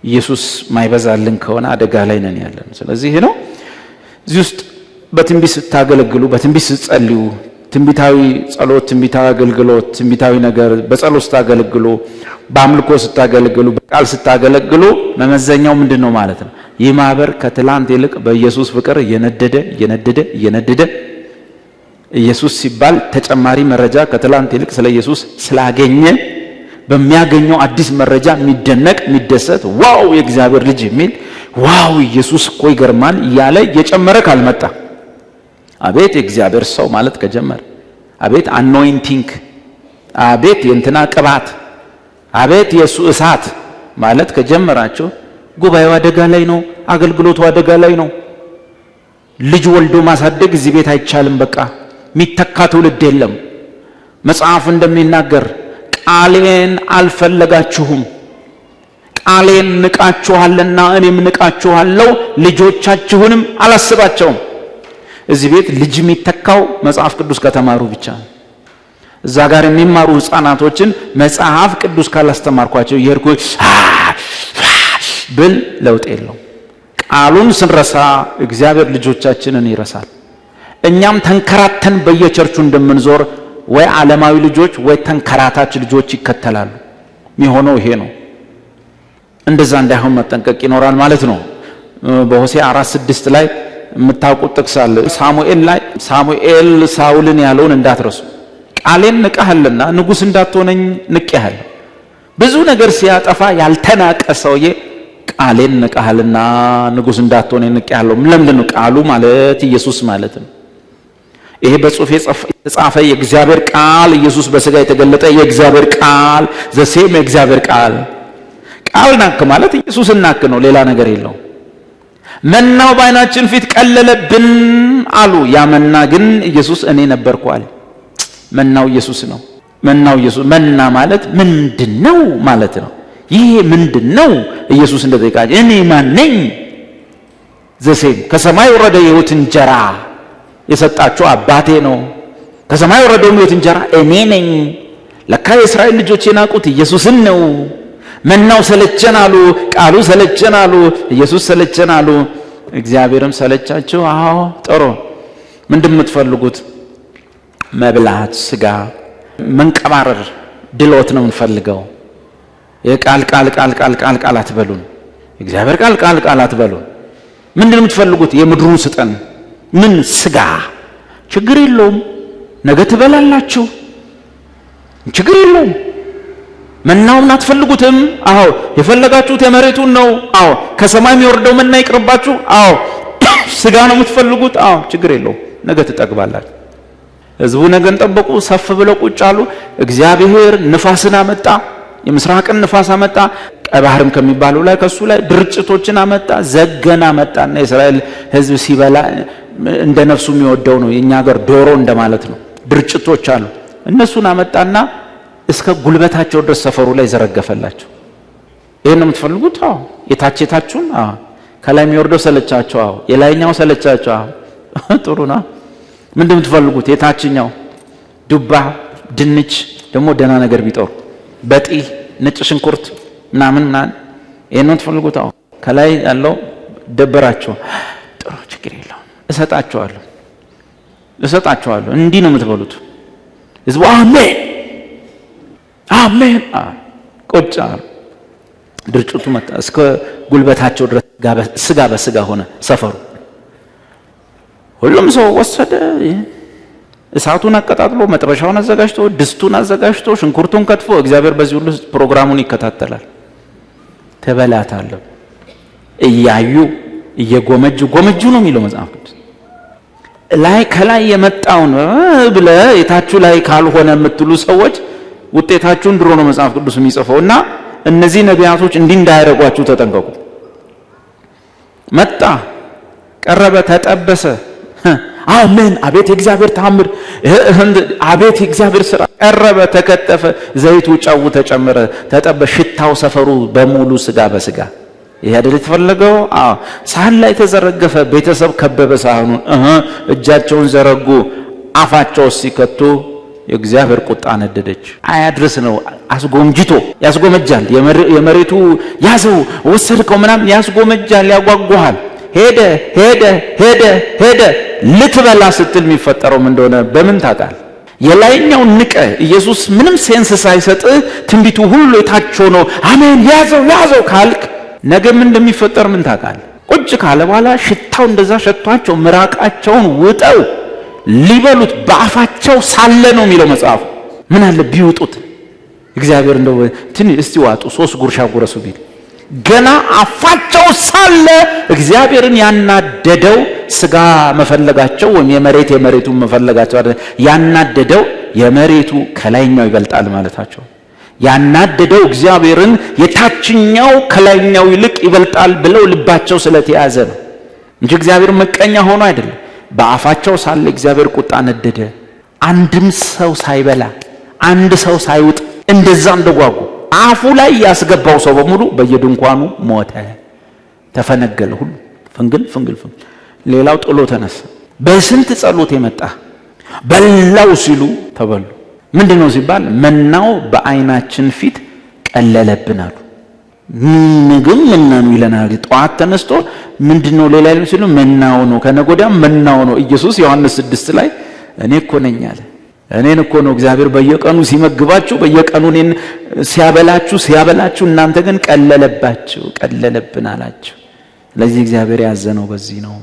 ኢየሱስ ማይበዛልን ከሆነ አደጋ ላይ ነን ያለን። ስለዚህ ነው እዚህ ውስጥ በትንቢት ስታገለግሉ፣ በትንቢት ስትጸልዩ፣ ትንቢታዊ ጸሎት፣ ትንቢታዊ አገልግሎት፣ ትንቢታዊ ነገር በጸሎት ስታገለግሉ፣ በአምልኮ ስታገለግሉ፣ በቃል ስታገለግሉ መመዘኛው ምንድነው ማለት ነው? ይህ ማህበር ከትላንት ይልቅ በኢየሱስ ፍቅር እየነደደ ኢየሱስ ሲባል ተጨማሪ መረጃ ከትላንት ይልቅ ስለ ኢየሱስ ስላገኘ በሚያገኘው አዲስ መረጃ የሚደነቅ የሚደሰት፣ ዋው የእግዚአብሔር ልጅ የሚል ዋው ኢየሱስ እኮ ይገርማል እያለ እየጨመረ ካልመጣ፣ አቤት የእግዚአብሔር ሰው ማለት ከጀመረ፣ አቤት አኖይንቲንግ፣ አቤት የእንትና ቅባት፣ አቤት የሱ እሳት ማለት ከጀመራቸው ጉባኤው አደጋ ላይ ነው። አገልግሎቱ አደጋ ላይ ነው። ልጅ ወልዶ ማሳደግ እዚህ ቤት አይቻልም። በቃ የሚተካ ትውልድ የለም። መጽሐፍ እንደሚናገር ቃሌን አልፈለጋችሁም፣ ቃሌን ንቃችኋልና እኔም ንቃችኋለሁ፣ ልጆቻችሁንም አላስባቸውም። እዚህ ቤት ልጅ የሚተካው መጽሐፍ ቅዱስ ከተማሩ ብቻ ነው። እዛ ጋር የሚማሩ ህፃናቶችን መጽሐፍ ቅዱስ ካላስተማርኳቸው የርኩ ብል ለውጥ የለው። ቃሉን ስንረሳ እግዚአብሔር ልጆቻችንን ይረሳል። እኛም ተንከራተን በየቸርቹ እንደምንዞር ወይ ዓለማዊ ልጆች ወይ ተንከራታች ልጆች ይከተላሉ። የሚሆነው ይሄ ነው። እንደዛ እንዳይሆን መጠንቀቅ ይኖራል ማለት ነው። በሆሴዕ 4:6 ላይ የምታውቁት ጥቅስ አለ። ሳሙኤል ሳውልን ያለውን እንዳትረሱ፣ ቃሌን ንቀሃልና ንጉሥ እንዳትሆነኝ ንቄሃለሁ። ብዙ ነገር ሲያጠፋ ያልተናቀ ሰውዬ ቃሌን ንቀሃልና ንጉሥ እንዳትሆነኝ ንቄሃለሁ። ለምንድን ነው? ቃሉ ማለት ኢየሱስ ማለት ነው። ይሄ በጽሑፍ የተጻፈ የእግዚአብሔር ቃል ኢየሱስ በሥጋ የተገለጠ የእግዚአብሔር ቃል ዘሴም የእግዚአብሔር ቃል ናክ ማለት ኢየሱስ ናክ ነው፣ ሌላ ነገር የለው። መናው በዓይናችን ፊት ቀለለብን አሉ። ያ መና ግን ኢየሱስ እኔ ነበርኩ አለ። መናው ኢየሱስ ነው። መናው ኢየሱስ። መና ማለት ምንድነው ማለት ነው? ይሄ ምንድነው? ኢየሱስ እንደጠየቃቸው እኔ ማን ነኝ? ዘሴም ከሰማይ ወረደ የሕይወት እንጀራ የሰጣችሁ አባቴ ነው። ከሰማይ ወረደው የሕይወት እንጀራ እኔ ነኝ። ለካ የእስራኤል ልጆች የናቁት ኢየሱስን ነው። መናው ሰለቸን አሉ፣ ቃሉ ሰለቸን አሉ፣ ኢየሱስ ሰለቸን አሉ። እግዚአብሔርም ሰለቻቸው። አዎ ጥሩ፣ ምንድን የምትፈልጉት? መብላት፣ ስጋ፣ መንቀባረር፣ ድሎት ነው የምንፈልገው። የቃል ቃል ቃል ቃል ቃል ቃል አትበሉን። እግዚአብሔር ቃል ቃል ቃል አትበሉን። ምንድን የምትፈልጉት? የምድሩን ስጠን። ምን? ስጋ። ችግር የለውም፣ ነገ ትበላላችሁ፣ ችግር የለውም። መናውን አትፈልጉትም? አዎ። የፈለጋችሁት የመሬቱን ነው? አዎ። ከሰማይ የሚወርደው መና ይቅርባችሁ? አዎ። ስጋ ነው የምትፈልጉት? አዎ። ችግር የለውም፣ ነገ ትጠግባላችሁ። ሕዝቡ ነገን ጠበቁ፣ ሰፍ ብለው ቁጭ አሉ። እግዚአብሔር ንፋስን አመጣ፣ የምስራቅን ንፋስ አመጣ። ቀይ ባህርም ከሚባለው ላይ ከሱ ላይ ድርጭቶችን አመጣ፣ ዘገን አመጣና የእስራኤል ሕዝብ ሲበላ እንደ ነፍሱ የሚወደው ነው። የኛ ሀገር ዶሮ እንደማለት ነው። ድርጭቶች አሉ። እነሱን አመጣና እስከ ጉልበታቸው ድረስ ሰፈሩ ላይ ዘረገፈላቸው። ይሄን ነው የምትፈልጉት? አዎ። የታችሁን? አዎ። ከላይ የሚወርደው ሰለቻቸው? አዎ። የላይኛው ሰለቻቸው? አዎ። ጥሩ ነው። ምንድን የምትፈልጉት? የታችኛው ዱባ፣ ድንች፣ ደግሞ ደህና ነገር ቢጠሩ በጢ፣ ነጭ ሽንኩርት ምናምን። ይሄን ነው የምትፈልጉት? አዎ። ከላይ ያለው ደበራቸው? ጥሩ፣ ችግር የለውም፣ እሰጣቸዋለሁ። እንዲህ ነው የምትበሉት። ህዝቡ አሜን አሜን ቁጭ አሉ። ድርጭቱ መጣ፣ እስከ ጉልበታቸው ድረስ ስጋ በስጋ ሆነ ሰፈሩ። ሁሉም ሰው ወሰደ። እሳቱን አቀጣጥሎ፣ መጥበሻውን አዘጋጅቶ፣ ድስቱን አዘጋጅቶ፣ ሽንኩርቱን ከትፎ። እግዚአብሔር በዚህ ሁሉ ፕሮግራሙን ይከታተላል። ተበላታለሁ እያዩ ጎመጁ ነው የሚለው መጽሐፍ ቅዱስ። ላይ ከላይ የመጣውን ብለ የታችሁ ላይ ካልሆነ የምትሉ ሰዎች ውጤታችሁን ድሮ ነው መጽሐፍ ቅዱስ የሚጽፈው። እና እነዚህ ነቢያቶች እንዲህ እንዳያደርጓችሁ ተጠንቀቁ። መጣ፣ ቀረበ፣ ተጠበሰ። አሜን። አቤት የእግዚአብሔር ተአምር፣ አቤት የእግዚአብሔር ስራ። ቀረበ፣ ተከተፈ፣ ዘይቱ ጨው ተጨመረ፣ ተጠበሰ። ሽታው ሰፈሩ በሙሉ ስጋ በስጋ። ይሄ አይደል የተፈለገው? አዎ። ሳህን ላይ ተዘረገፈ። ቤተሰብ ከበበ ሳህኑን። እጃቸውን ዘረጉ፣ አፋቸው ሲከቱ የእግዚአብሔር ቁጣ ነደደች። አያድርስ ነው፣ አስጎምጅቶ ያስጎመጃል። የመሬቱ ያዘው ወሰድከው ምናምን ያስጎመጃል፣ ያጓጓሃል። ሄደ ልትበላ ስትል የሚፈጠረው ምን እንደሆነ በምን ታውቃል? የላይኛው ንቀ ኢየሱስ ምንም ሴንስ ሳይሰጥ ትንቢቱ ሁሉ የታች ሆኖ አሜን ያዘው ካልክ ነገ ምን እንደሚፈጠር ምን ታውቃል? ቁጭ ካለ በኋላ ሽታው እንደዛ ሸቷቸው ምራቃቸውን ውጠው ሊበሉት በአፋቸው ሳለ ነው የሚለው መጽሐፉ። ምን አለ ቢውጡት? እግዚአብሔር እንደው እስቲ ዋጡ 3 ጉርሻ ጉረሱ ቢል ገና አፋቸው ሳለ እግዚአብሔርን ያናደደው ስጋ መፈለጋቸው ወይም የመሬቱን መፈለጋቸው አይደል? ያናደደው የመሬቱ ከላይኛው ይበልጣል ማለታቸው። ያናደደው እግዚአብሔርን የታችኛው ከላይኛው ይልቅ ይበልጣል ብለው ልባቸው ስለተያዘ ነው እንጂ እግዚአብሔር መቀኛ ሆኖ አይደለም። በአፋቸው ሳለ እግዚአብሔር ቁጣ ነደደ። አንድም ሰው ሳይበላ አንድ ሰው ሳይውጥ እንደዛ እንደጓጉ አፉ ላይ ያስገባው ሰው በሙሉ በየድንኳኑ ሞተ፣ ተፈነገለ። ሁሉ ፍንግል። ሌላው ጥሎ ተነሳ። በስንት ጸሎት የመጣ በላው ሲሉ ተበሉ። ምንድነው ሲባል መናው በዓይናችን ፊት ቀለለብን አሉ። ምግብ መናው ይለናል። ጠዋት ተነስቶ ምንድነው ሌላ ይሉ ሲሉ መናው ነው፣ ከነጎዳም መናው ነው። ኢየሱስ ዮሐንስ 6 ላይ እኔ እኮ ነኝ አለ። እኔን እኮ ነው እግዚአብሔር በየቀኑ ሲመግባችሁ፣ በየቀኑ እኔን ሲያበላችሁ እናንተ ግን ቀለለብን አላችሁ። ስለዚህ እግዚአብሔር ያዘነው በዚህ ነው።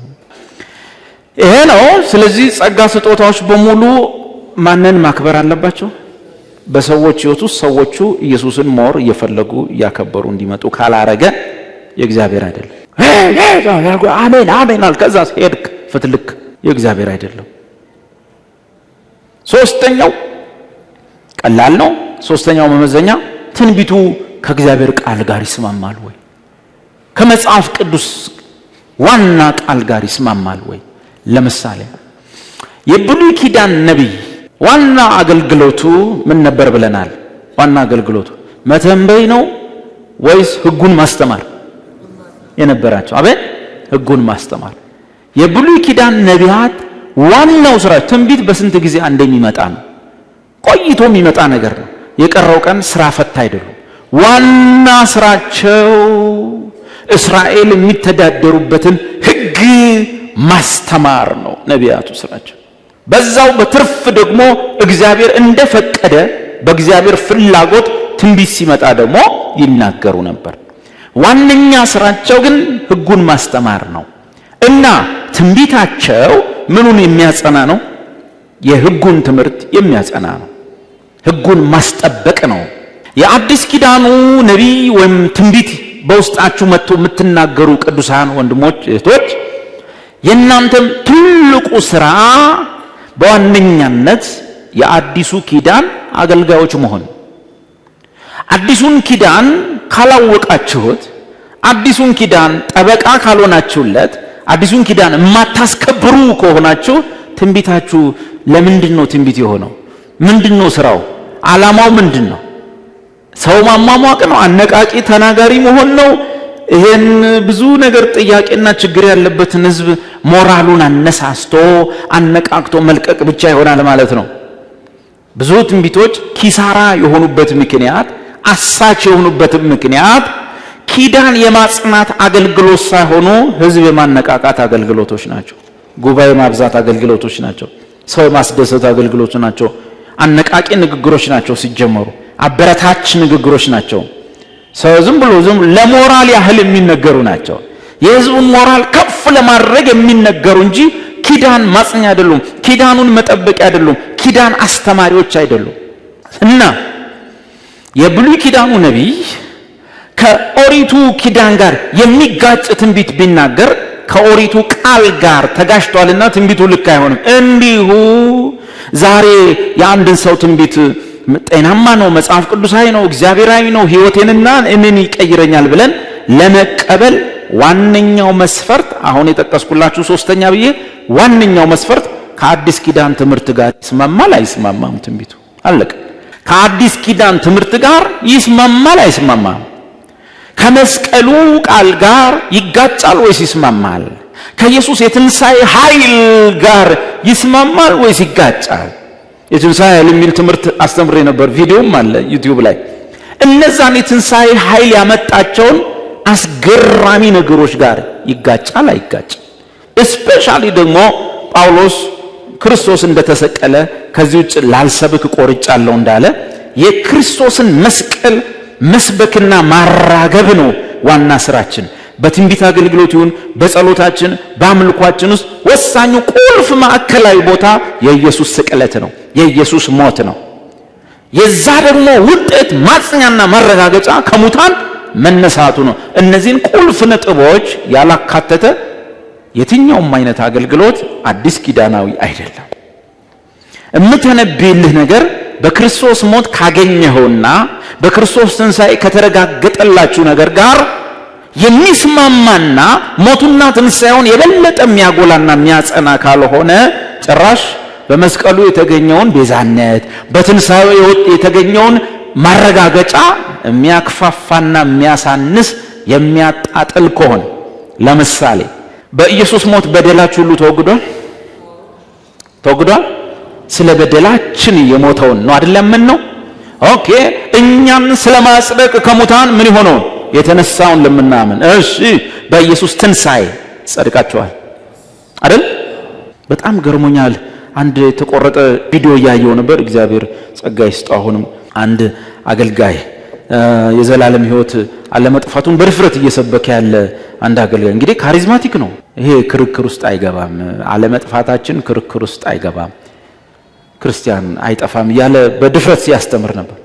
ይሄ ነው። ስለዚህ ጸጋ ስጦታዎች በሙሉ ማንን ማክበር አለባቸው? በሰዎች ሕይወት ውስጥ ሰዎቹ ኢየሱስን ሞር እየፈለጉ እያከበሩ እንዲመጡ ካላረገ የእግዚአብሔር አይደለም። አሜን አልከዛ ሄድክ ፍትልክ የእግዚአብሔር አይደለም። ሶስተኛው ቀላል ነው። ሶስተኛው መመዘኛ ትንቢቱ ከእግዚአብሔር ቃል ጋር ይስማማል ወይ? ከመጽሐፍ ቅዱስ ዋና ቃል ጋር ይስማማል ወይ? ለምሳሌ የብሉይ ኪዳን ነቢይ ዋና አገልግሎቱ ምን ነበር ብለናል? ዋና አገልግሎቱ መተንበይ ነው ወይስ ሕጉን ማስተማር የነበራቸው? አቤት ሕጉን ማስተማር። የብሉይ ኪዳን ነቢያት ዋናው ስራ ትንቢት በስንት ጊዜ እንደሚመጣ ነው። ቆይቶ የሚመጣ ነገር ነው። የቀረው ቀን ስራ ፈታ አይደሉም። ዋና ስራቸው እስራኤል የሚተዳደሩበትን ሕግ ማስተማር ነው ነቢያቱ ስራቸው። በዛው በትርፍ ደግሞ እግዚአብሔር እንደፈቀደ በእግዚአብሔር ፍላጎት ትንቢት ሲመጣ ደግሞ ይናገሩ ነበር። ዋነኛ ስራቸው ግን ሕጉን ማስተማር ነው እና ትንቢታቸው ምኑን የሚያጸና ነው? የሕጉን ትምህርት የሚያጸና ነው። ሕጉን ማስጠበቅ ነው። የአዲስ ኪዳኑ ነቢይ ወይም ትንቢት በውስጣችሁ መጥቶ የምትናገሩ ቅዱሳን ወንድሞች እህቶች፣ የእናንተም ትልቁ ስራ በዋነኛነት የአዲሱ ኪዳን አገልጋዮች መሆን። አዲሱን ኪዳን ካላወቃችሁት፣ አዲሱን ኪዳን ጠበቃ ካልሆናችሁለት፣ አዲሱን ኪዳን የማታስከብሩ ከሆናችሁ ትንቢታችሁ ለምንድን ነው ትንቢት የሆነው? ምንድን ነው ስራው? ዓላማው ምንድን ነው? ሰው ማሟሟቅ ነው? አነቃቂ ተናጋሪ መሆን ነው? ይሄን ብዙ ነገር ጥያቄና ችግር ያለበትን ህዝብ ሞራሉን አነሳስቶ አነቃቅቶ መልቀቅ ብቻ ይሆናል ማለት ነው። ብዙ ትንቢቶች ኪሳራ የሆኑበት ምክንያት፣ አሳች የሆኑበት ምክንያት ኪዳን የማጽናት አገልግሎት ሳይሆኑ ህዝብ የማነቃቃት አገልግሎቶች ናቸው። ጉባኤ ማብዛት አገልግሎቶች ናቸው። ሰው የማስደሰት አገልግሎቶች ናቸው። አነቃቂ ንግግሮች ናቸው። ሲጀመሩ አበረታች ንግግሮች ናቸው። ሰው ዝም ብሎ ለሞራል ያህል የሚነገሩ ናቸው። የህዝቡን ሞራል ከፍ ለማድረግ የሚነገሩ እንጂ ኪዳን ማጽኛ አይደሉም። ኪዳኑን መጠበቂያ አይደሉም። ኪዳን አስተማሪዎች አይደሉም። እና የብሉይ ኪዳኑ ነቢይ ከኦሪቱ ኪዳን ጋር የሚጋጭ ትንቢት ቢናገር ከኦሪቱ ቃል ጋር ተጋጭቷልና ትንቢቱ ልክ አይሆንም። እንዲሁ ዛሬ የአንድን ሰው ትንቢት ጤናማ ነው፣ መጽሐፍ ቅዱሳዊ ነው፣ እግዚአብሔራዊ ነው፣ ህይወቴንና እኔን ይቀይረኛል ብለን ለመቀበል ዋነኛው መስፈርት አሁን የጠቀስኩላችሁ ሶስተኛ ብዬ ዋነኛው መስፈርት ከአዲስ ኪዳን ትምህርት ጋር ይስማማል አይስማማም? ትንቢቱ አለቀ። ከአዲስ ኪዳን ትምህርት ጋር ይስማማል አይስማማም? ከመስቀሉ ቃል ጋር ይጋጫል ወይስ ይስማማል? ከኢየሱስ የትንሣኤ ኃይል ጋር ይስማማል ወይስ ይጋጫል? የትንሣኤ ኃይል የሚል ትምህርት አስተምሬ ነበር፣ ቪዲዮም አለ ዩቲዩብ ላይ። እነዛን የትንሣኤ ኃይል ያመጣቸውን አስገራሚ ነገሮች ጋር ይጋጫል አይጋጭም? እስፔሻሊ ደግሞ ጳውሎስ ክርስቶስ እንደተሰቀለ ከዚህ ውጭ ላልሰብክ ቆርጫለሁ እንዳለ የክርስቶስን መስቀል መስበክና ማራገብ ነው ዋና ስራችን። በትንቢት አገልግሎት ይሁን በጸሎታችን በአምልኳችን ውስጥ ወሳኙ ቁልፍ ማዕከላዊ ቦታ የኢየሱስ ስቅለት ነው፣ የኢየሱስ ሞት ነው። የዛ ደግሞ ውጤት ማጽኛና ማረጋገጫ ከሙታን መነሳቱ ነው። እነዚህን ቁልፍ ነጥቦች ያላካተተ የትኛውም አይነት አገልግሎት አዲስ ኪዳናዊ አይደለም። እምተነብይልህ ነገር በክርስቶስ ሞት ካገኘኸውና በክርስቶስ ትንሣኤ ከተረጋገጠላችሁ ነገር ጋር የሚስማማና ሞቱና ትንሣኤውን የበለጠ የሚያጎላና የሚያጸና ካልሆነ ጭራሽ በመስቀሉ የተገኘውን ቤዛነት በትንሣኤው የተገኘውን ማረጋገጫ የሚያክፋፋና የሚያሳንስ የሚያጣጥል ከሆነ፣ ለምሳሌ በኢየሱስ ሞት በደላችሁ ሁሉ ተወግዷል። ስለ በደላችን የሞተውን ነው አይደለም? ምን ነው ኦኬ። እኛን ስለማጽደቅ ከሙታን ምን ሆነው የተነሳውን ለምናምን፣ እሺ በኢየሱስ ትንሣኤ ጸድቃችኋል አይደል? በጣም ገርሞኛል። አንድ የተቆረጠ ቪዲዮ እያየው ነበር። እግዚአብሔር ጸጋ ይስጠው። አሁንም አንድ አገልጋይ የዘላለም ሕይወት አለመጥፋቱን በድፍረት እየሰበከ ያለ አንድ አገልጋይ እንግዲህ ካሪዝማቲክ ነው። ይሄ ክርክር ውስጥ አይገባም። አለመጥፋታችን ክርክር ውስጥ አይገባም። ክርስቲያን አይጠፋም እያለ በድፍረት ሲያስተምር ነበር።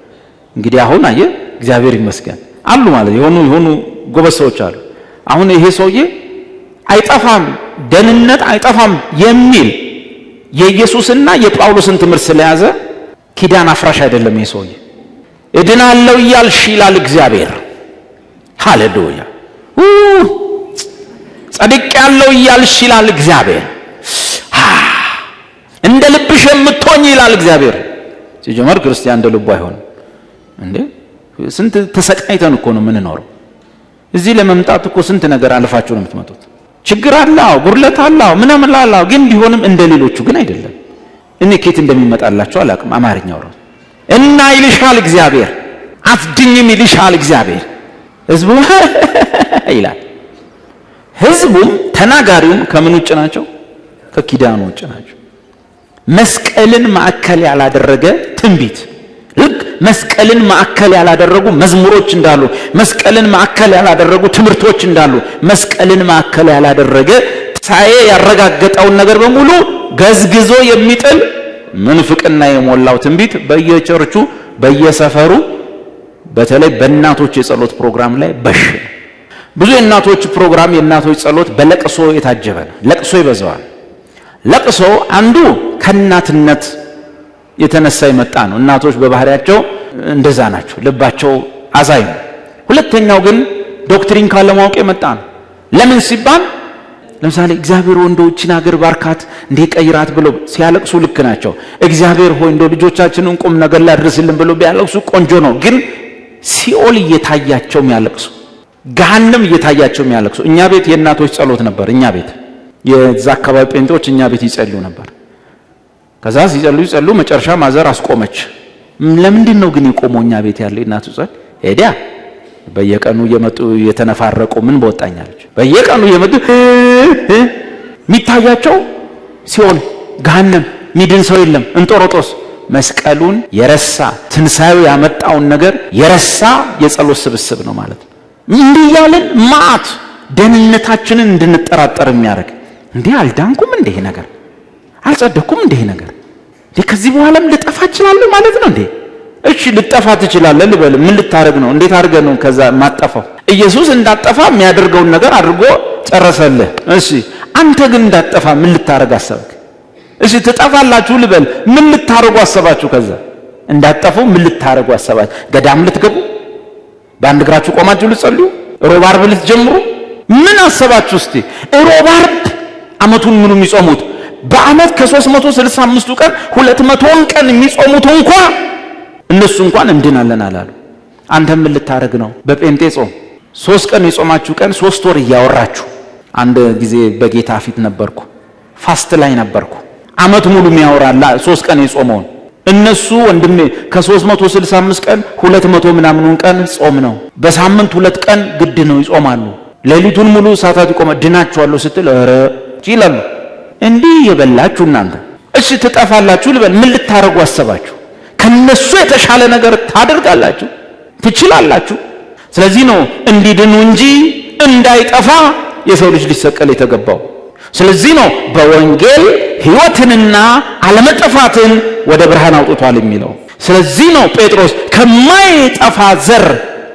እንግዲህ አሁን አየ እግዚአብሔር ይመስገን አሉ ማለት የሆኑ ጎበዝ ሰዎች አሉ። አሁን ይሄ ሰውዬ አይጠፋም፣ ደህንነት አይጠፋም የሚል የኢየሱስና የጳውሎስን ትምህርት ስለያዘ ኪዳን አፍራሽ አይደለም። ይሄ ሰውዬ እድናለሁ እያልሽ ይላል እግዚአብሔር። ሃሌሉያ። ጸድቅ ያለው እያልሽ ይላል እግዚአብሔር። እንደ ልብሽ የምትሆኝ ይላል እግዚአብሔር። ሲጀመር ክርስቲያን እንደ ልቡ አይሆንም እንዴ! ስንት ተሰቃይተን እኮ ነው የምንኖረው። እዚህ ለመምጣት እኮ ስንት ነገር አልፋችሁ ነው የምትመጡት። ችግር አለው፣ ጉድለት አለው፣ ምንም አለው። ግን ቢሆንም እንደ ሌሎቹ ግን አይደለም። እኔ ከየት እንደሚመጣላችሁ አላውቅም። አማርኛው ራሱ እና ይልሻል እግዚአብሔር፣ አትድኝም ይልሻል እግዚአብሔር። ህዝቡ ይላል። ህዝቡም ተናጋሪውም ከምን ውጭ ናቸው? ከኪዳኑ ውጭ ናቸው። መስቀልን ማዕከል ያላደረገ ትንቢት፣ ልክ መስቀልን ማዕከል ያላደረጉ መዝሙሮች እንዳሉ፣ መስቀልን ማዕከል ያላደረጉ ትምህርቶች እንዳሉ፣ መስቀልን ማዕከል ያላደረገ ሳዬ ያረጋገጠውን ነገር በሙሉ ገዝግዞ የሚጥል ምንፍቅና የሞላው ትንቢት በየቸርቹ በየሰፈሩ በተለይ በእናቶች የጸሎት ፕሮግራም ላይ ብዙ የእናቶች ፕሮግራም የእናቶች ጸሎት በለቅሶ የታጀበ ነው። ለቅሶ ይበዛዋል። ለቅሶ አንዱ ከእናትነት የተነሳ የመጣ ነው። እናቶች በባህሪያቸው እንደዛ ናቸው፣ ልባቸው አዛኝ ነው። ሁለተኛው ግን ዶክትሪን ካለማወቅ የመጣ ነው። ለምን ሲባል ለምሳሌ እግዚአብሔር ሆይ እንደው እቺን ሀገር ባርካት እንዴ ቀይራት ብለው ሲያለቅሱ ልክ ናቸው። እግዚአብሔር ሆይ እንደው ልጆቻችንን ቁም ነገር ላይ አድርስልን ብለው ቢያለቅሱ ቆንጆ ነው። ግን ሲኦል እየታያቸው የሚያለቅሱ፣ ገሃነም እየታያቸው የሚያለቅሱ። እኛ ቤት የእናቶች ጸሎት ነበር። እኛ ቤት የዛ አካባቢ ጴንጤዎች እኛ ቤት ይጸልዩ ነበር። ከዛ ሲጸልዩ መጨረሻ ማዘር አስቆመች። ለምንድን ነው ግን የቆመው እኛ ቤት ያለው እናቱ ጸሎት? ሄዲያ በየቀኑ እየመጡ የተነፋረቁ ምን በወጣኛለች። በየቀኑ እየመጡ የሚታያቸው ሲኦል፣ ገሃነም፣ ሚድን ሰው የለም። እንጦሮጦስ መስቀሉን የረሳ ትንሣኤው ያመጣውን ነገር የረሳ የጸሎት ስብስብ ነው ማለት ነው። እንዲህ ያለን ማት ደህንነታችንን እንድንጠራጠር የሚያደርግ እንዴ አልዳንኩም እንዴ ነገር አልጸደኩም እንዴ ነገር ከዚህ በኋላም ልጠፋ እችላለሁ ማለት ነው እንዴ? እሺ ልጠፋ ትችላለህ ልበል። ምን ልታረግ ነው? እንዴት አድርገህ ነው ከዛ ማጠፋው? ኢየሱስ እንዳጠፋ የሚያደርገውን ነገር አድርጎ ጨረሰልህ። እሺ አንተ ግን እንዳጠፋ ምን ልታረግ አሰብክ? እሺ ትጠፋላችሁ ልበል። ምን ልታረጉ አሰባችሁ? ከዛ እንዳጠፉ ምን ልታረጉ አሰባችሁ? ገዳም ልትገቡ፣ በአንድ እግራችሁ ቆማችሁ ልትጸልዩ፣ ሮብ ዓርብ ልትጀምሩ ምን አሰባችሁ? እስቲ ሮብ ዓርብ አመቱን ምኑ የሚጾሙት በአመት ከ365 ቀን 200 ቀን የሚጾሙት እንኳን እነሱ እንኳን እንድናለን አላሉ። አንተ ምን ልታረግ ነው? በጴንጤ ጾም 3 ቀን የጾማችሁ ቀን 3 ወር እያወራችሁ። አንድ ጊዜ በጌታ ፊት ነበርኩ፣ ፋስት ላይ ነበርኩ። አመት ሙሉ የሚያወራላ 3 ቀን የጾመውን እነሱ ወንድሜ ከ365 ቀን 200 ምናምኑን ቀን ጾም ነው። በሳምንት 2 ቀን ግድ ነው ይጾማሉ። ሌሊቱን ሙሉ ሰዓታት ይቆማል። ድናችኋለሁ ስትል ኧረ ይላሉ። እንዲህ የበላችሁ እናንተ እሺ ትጠፋላችሁ ልበል። ምን ልታረጉ አሰባችሁ? ከነሱ የተሻለ ነገር ታደርጋላችሁ፣ ትችላላችሁ። ስለዚህ ነው እንዲድኑ እንጂ እንዳይጠፋ የሰው ልጅ ሊሰቀል የተገባው። ስለዚህ ነው በወንጌል ሕይወትንና አለመጠፋትን ወደ ብርሃን አውጥቷል የሚለው። ስለዚህ ነው ጴጥሮስ ከማይጠፋ ዘር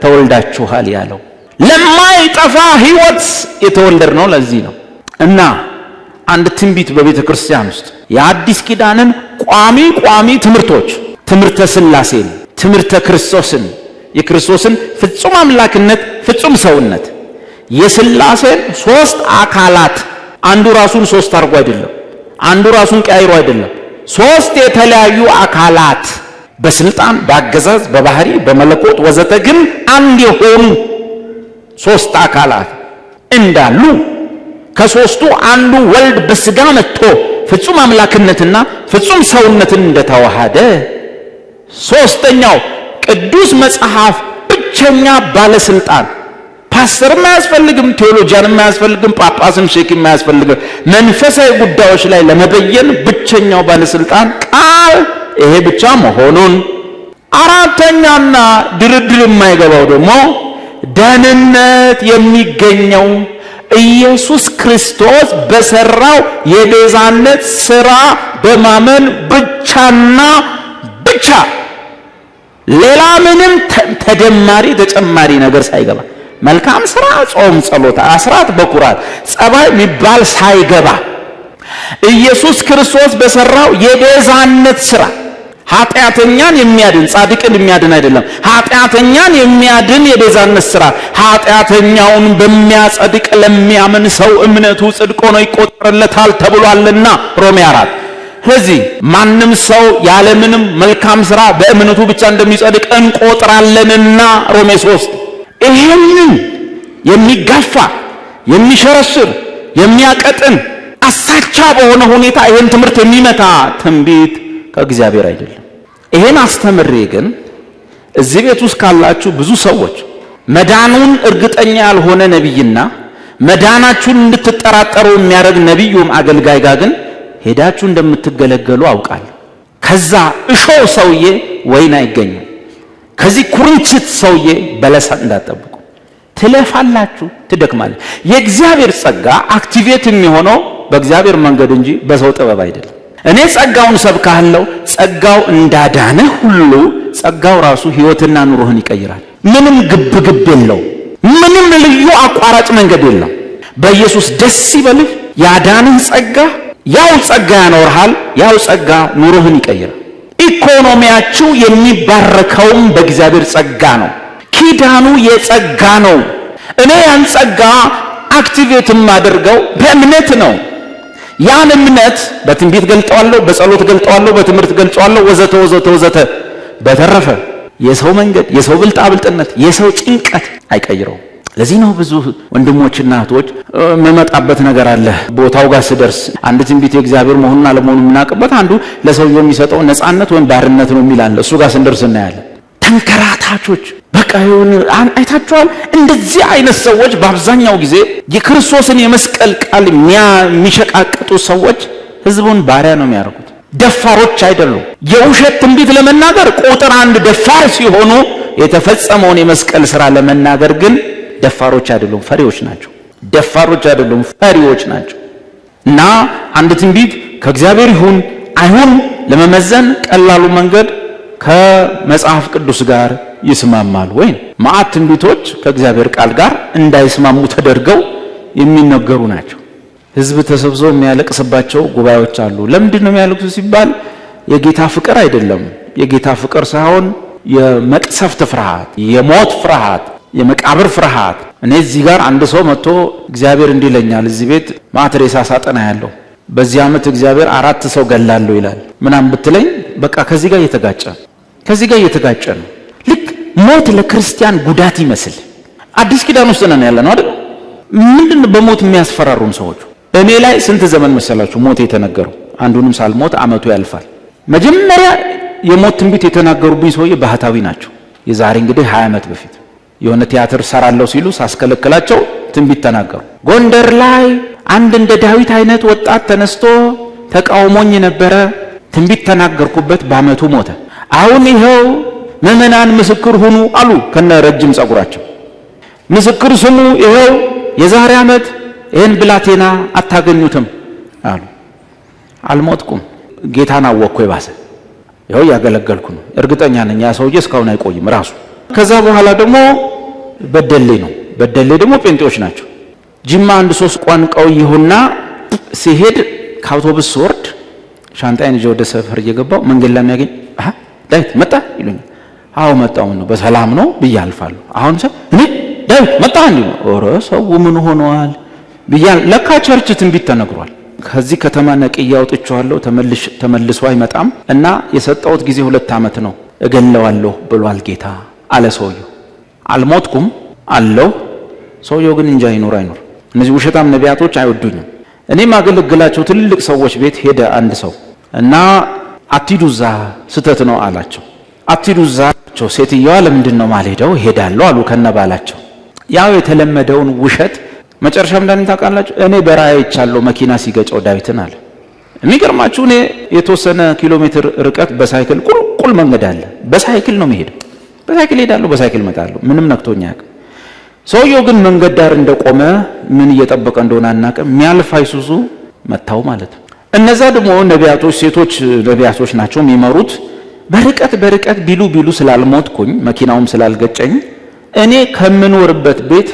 ተወልዳችኋል ያለው። ለማይጠፋ ሕይወት የተወለድ ነው። ለዚህ ነው እና አንድ ትንቢት በቤተ ክርስቲያን ውስጥ የአዲስ ኪዳንን ቋሚ ትምህርቶች፣ ትምህርተ ሥላሴን፣ ትምህርተ ክርስቶስን፣ የክርስቶስን ፍጹም አምላክነት፣ ፍጹም ሰውነት፣ የሥላሴን 3 አካላት አንዱ ራሱን 3 አድርጎ አይደለም፣ አንዱ ራሱን ቀያይሮ አይደለም፣ 3 የተለያዩ አካላት በስልጣን፣ በአገዛዝ፣ በባህሪ፣ በመለኮት ወዘተ ግን አንድ የሆኑ 3 አካላት እንዳሉ ከ3ቱ አንዱ ወልድ በስጋ መጥቶ ፍጹም አምላክነትና ፍጹም ሰውነትን እንደተዋሃደ፣ 3ኛው ቅዱስ መጽሐፍ ብቸኛ ባለስልጣን፣ ፓስተርም አያስፈልግም፣ ቴዎሎጂያንም አያስፈልግም፣ ጳጳስም ሼክም አያስፈልግም፣ መንፈሳዊ ጉዳዮች ላይ ለመበየን ብቸኛው ባለስልጣን ቃል ይሄ ብቻ መሆኑን፣ 4ኛና ድርድር የማይገባው ደግሞ ደህንነት የሚገኘው ኢየሱስ ክርስቶስ በሰራው የቤዛነት ሥራ በማመን ብቻና ብቻ፣ ሌላ ምንም ተጨማሪ ነገር ሳይገባ፣ መልካም ሥራ፣ ጾም፣ ጸሎት፣ አስራት፣ በኩራት፣ ጸባይ የሚባል ሳይገባ ኢየሱስ ክርስቶስ በሰራው የቤዛነት ሥራ ኃጢአተኛን የሚያድን ጻድቅን የሚያድን አይደለም፣ ኃጢአተኛን የሚያድን የቤዛነት ሥራ ኃጢአተኛውን በሚያጸድቅ ለሚያምን ሰው እምነቱ ጽድቅ ሆኖ ይቆጠርለታል ተብሏልና ሮሜ 4። ስለዚህ ማንም ሰው ያለምንም መልካም ሥራ በእምነቱ ብቻ እንደሚጸድቅ እንቆጥራለንና ሮሜ 3። ይሄንን የሚጋፋ የሚሸረሽር የሚያቀጥን አሳቻ በሆነ ሁኔታ ይሄን ትምህርት የሚመታ ትንቢት ከእግዚአብሔር አይደለም። ይሄን አስተምሬ ግን እዚህ ቤት ውስጥ ካላችሁ ብዙ ሰዎች መዳኑን እርግጠኛ ያልሆነ ነቢይና መዳናችሁን እንድትጠራጠሩ የሚያደርግ ነቢዩም አገልጋይ ጋር ግን ሄዳችሁ እንደምትገለገሉ አውቃለሁ። ከዛ እሾህ ሰውዬ ወይን አይገኝም። ከዚህ ኩርንችት ሰውዬ በለሳ እንዳትጠብቁ። ትለፋላችሁ፣ ትደክማላችሁ። የእግዚአብሔር ጸጋ አክቲቬት የሚሆነው በእግዚአብሔር መንገድ እንጂ በሰው ጥበብ አይደለም። እኔ ጸጋውን ሰብካለሁ። ጸጋው እንዳዳነ ሁሉ ጸጋው ራሱ ሕይወትና ኑሮህን ይቀይራል። ምንም ግብ የለው። ምንም ልዩ አቋራጭ መንገድ የለው። በኢየሱስ ደስ ይበልህ። ያዳንህ ጸጋ ያው ጸጋ ያኖርሃል። ያው ጸጋ ኑሮህን ይቀይራል። ኢኮኖሚያችሁ የሚባረከውም በእግዚአብሔር ጸጋ ነው። ኪዳኑ የጸጋ ነው። እኔ ያን ጸጋ አክቲቬት የማደርገው በእምነት ነው። ያን እምነት በትንቢት ገልጠዋለሁ፣ በጸሎት ገልጠዋለሁ፣ በትምህርት ገልጠዋለሁ፣ ወዘተ ወዘተ ወዘተ። በተረፈ የሰው መንገድ፣ የሰው ብልጣብልጥነት፣ የሰው ጭንቀት አይቀይረውም። ለዚህ ነው ብዙ ወንድሞችና እህቶች መመጣበት ነገር አለ። ቦታው ጋር ስደርስ አንድ ትንቢት የእግዚአብሔር መሆኑን አለመሆኑን የምናውቅበት አንዱ ለሰውየው የሚሰጠው ነፃነት ወይም ባርነት ነው የሚል አለ። እሱ ጋር ስንደርስ እናያለን። ተንከራታቾች በቃ ይሁን አይታችኋል። እንደዚህ አይነት ሰዎች በአብዛኛው ጊዜ የክርስቶስን የመስቀል ቃል የሚሸቃቅጡ ሰዎች ህዝቡን ባሪያ ነው የሚያደርጉት። ደፋሮች አይደሉም። የውሸት ትንቢት ለመናገር ቁጥር 1 ደፋር ሲሆኑ የተፈጸመውን የመስቀል ሥራ ለመናገር ግን ደፋሮች አይደሉም፣ ፈሪዎች ናቸው። ደፋሮች አይደሉም፣ ፈሪዎች ናቸው። እና አንድ ትንቢት ከእግዚአብሔር ይሁን አይሁን ለመመዘን ቀላሉ መንገድ ከመጽሐፍ ቅዱስ ጋር ይስማማል ወይ? ማዕት ትንቢቶች ከእግዚአብሔር ቃል ጋር እንዳይስማሙ ተደርገው የሚነገሩ ናቸው። ህዝብ ተሰብስቦ የሚያለቅስባቸው ጉባኤዎች አሉ። ለምንድን ነው የሚያለቅሱ ሲባል የጌታ ፍቅር አይደለም። የጌታ ፍቅር ሳይሆን የመቅሰፍት ፍርሃት፣ የሞት ፍርሃት፣ የመቃብር ፍርሃት። እኔ እዚህ ጋር አንድ ሰው መጥቶ እግዚአብሔር እንዲህ ይለኛል፣ እዚህ ቤት ማት ሬሳ ሳጥና ያለው በዚህ ዓመት እግዚአብሔር 4 ሰው ገላለሁ ይላል ምናምን ብትለኝ በቃ ከዚህ ጋር እየተጋጨ ነው። ልክ ሞት ለክርስቲያን ጉዳት ይመስል አዲስ ኪዳን ውስጥ ነን ያለ ነው አይደል? ምንድን በሞት የሚያስፈራሩን ሰዎች? እኔ ላይ ስንት ዘመን መሰላችሁ ሞት የተነገረው? አንዱንም ሳልሞት ዓመቱ ያልፋል። መጀመሪያ የሞት ትንቢት የተናገሩብኝ ሰውዬ ባህታዊ ናቸው። የዛሬ እንግዲህ 20 ዓመት በፊት የሆነ ቲያትር ሰራለሁ ሲሉ ሳስከለክላቸው ትንቢት ተናገሩ። ጎንደር ላይ አንድ እንደ ዳዊት አይነት ወጣት ተነስቶ ተቃውሞኝ ነበረ። ትንቢት ተናገርኩበት፣ በዓመቱ ሞተ። አሁን ይኸው ምዕመናን ምስክር ሁኑ አሉ። ከነ ረጅም ጸጉራቸው ምስክር ስሙ፣ ይኸው የዛሬ ዓመት ይህን ብላቴና አታገኙትም አሉ። አልሞትኩም፣ ጌታን አወቅኩ። የባሰ ይኸው ያገለገልኩ ነው። እርግጠኛ ነኝ ያ ሰውዬ እስካሁን አይቆይም ራሱ። ከዛ በኋላ ደግሞ በደሌ ነው። በደሌ ደግሞ ጴንጤዎች ናቸው። ጅማ 1-3 ቀን ቆየሁና ሲሄድ ከአውቶቡስ ወርድ ሻንጣዬን ይዤ ወደ ሰፈር እየገባው መንገድ ላይ የሚያገኝ ዳዊት መጣ ይሉኛል። አዎ መጣሁ ነው፣ በሰላም ነው ብዬ አልፋለሁ። አሁን እኔ ዳዊት መጣ እንዴ ነው? ኦረ ሰው ምን ሆኗል ብያል። ለካ ቸርች ትንቢት ተነግሯል። ከዚህ ከተማ ነቅዬ አውጥቼዋለሁ፣ ተመልሶ አይመጣም እና የሰጠሁት ጊዜ 2 ዓመት ነው፣ እገለዋለሁ ብሏል ጌታ አለ ሰውየው። አልሞትኩም አለው። ሰውየው ግን እንጃ ይኖር አይኖር። እነዚህ ውሸታም ነቢያቶች አይወዱኝም። እኔም አገለግላቸው ትልልቅ ሰዎች ቤት ሄደ አንድ ሰው እና አትሂዱዛ ስተት ነው አላቸው። አትሂዱዛ ሴትየዋ ለምንድን ነው ማልሄደው? ሄዳለሁ አሉ ከነባላቸው። ያው የተለመደውን ውሸት መጨረሻ እንዳን ታውቃላችሁ። እኔ በራእይ አይቻለሁ መኪና ሲገጨው ዳዊትን አለ። የሚገርማችሁ እኔ የተወሰነ ኪሎ ሜትር ርቀት በሳይክል ቁልቁል መንገድ አለ። በሳይክል ነው መሄድ። በሳይክል ሄዳለሁ፣ በሳይክል መጣለሁ። ምንም ነክቶኛ ያውቅ። ሰውየው ግን መንገድ ዳር እንደቆመ ምን እየጠበቀ እንደሆነ አናውቅም። የሚያልፍ አይሱዙ መታው ማለት ነው። እነዛ ደግሞ ነቢያቶች፣ ሴቶች ነቢያቶች ናቸው የሚመሩት። በርቀት ቢሉ ስላልሞትኩኝ መኪናውም ስላልገጨኝ እኔ ከምኖርበት ቤት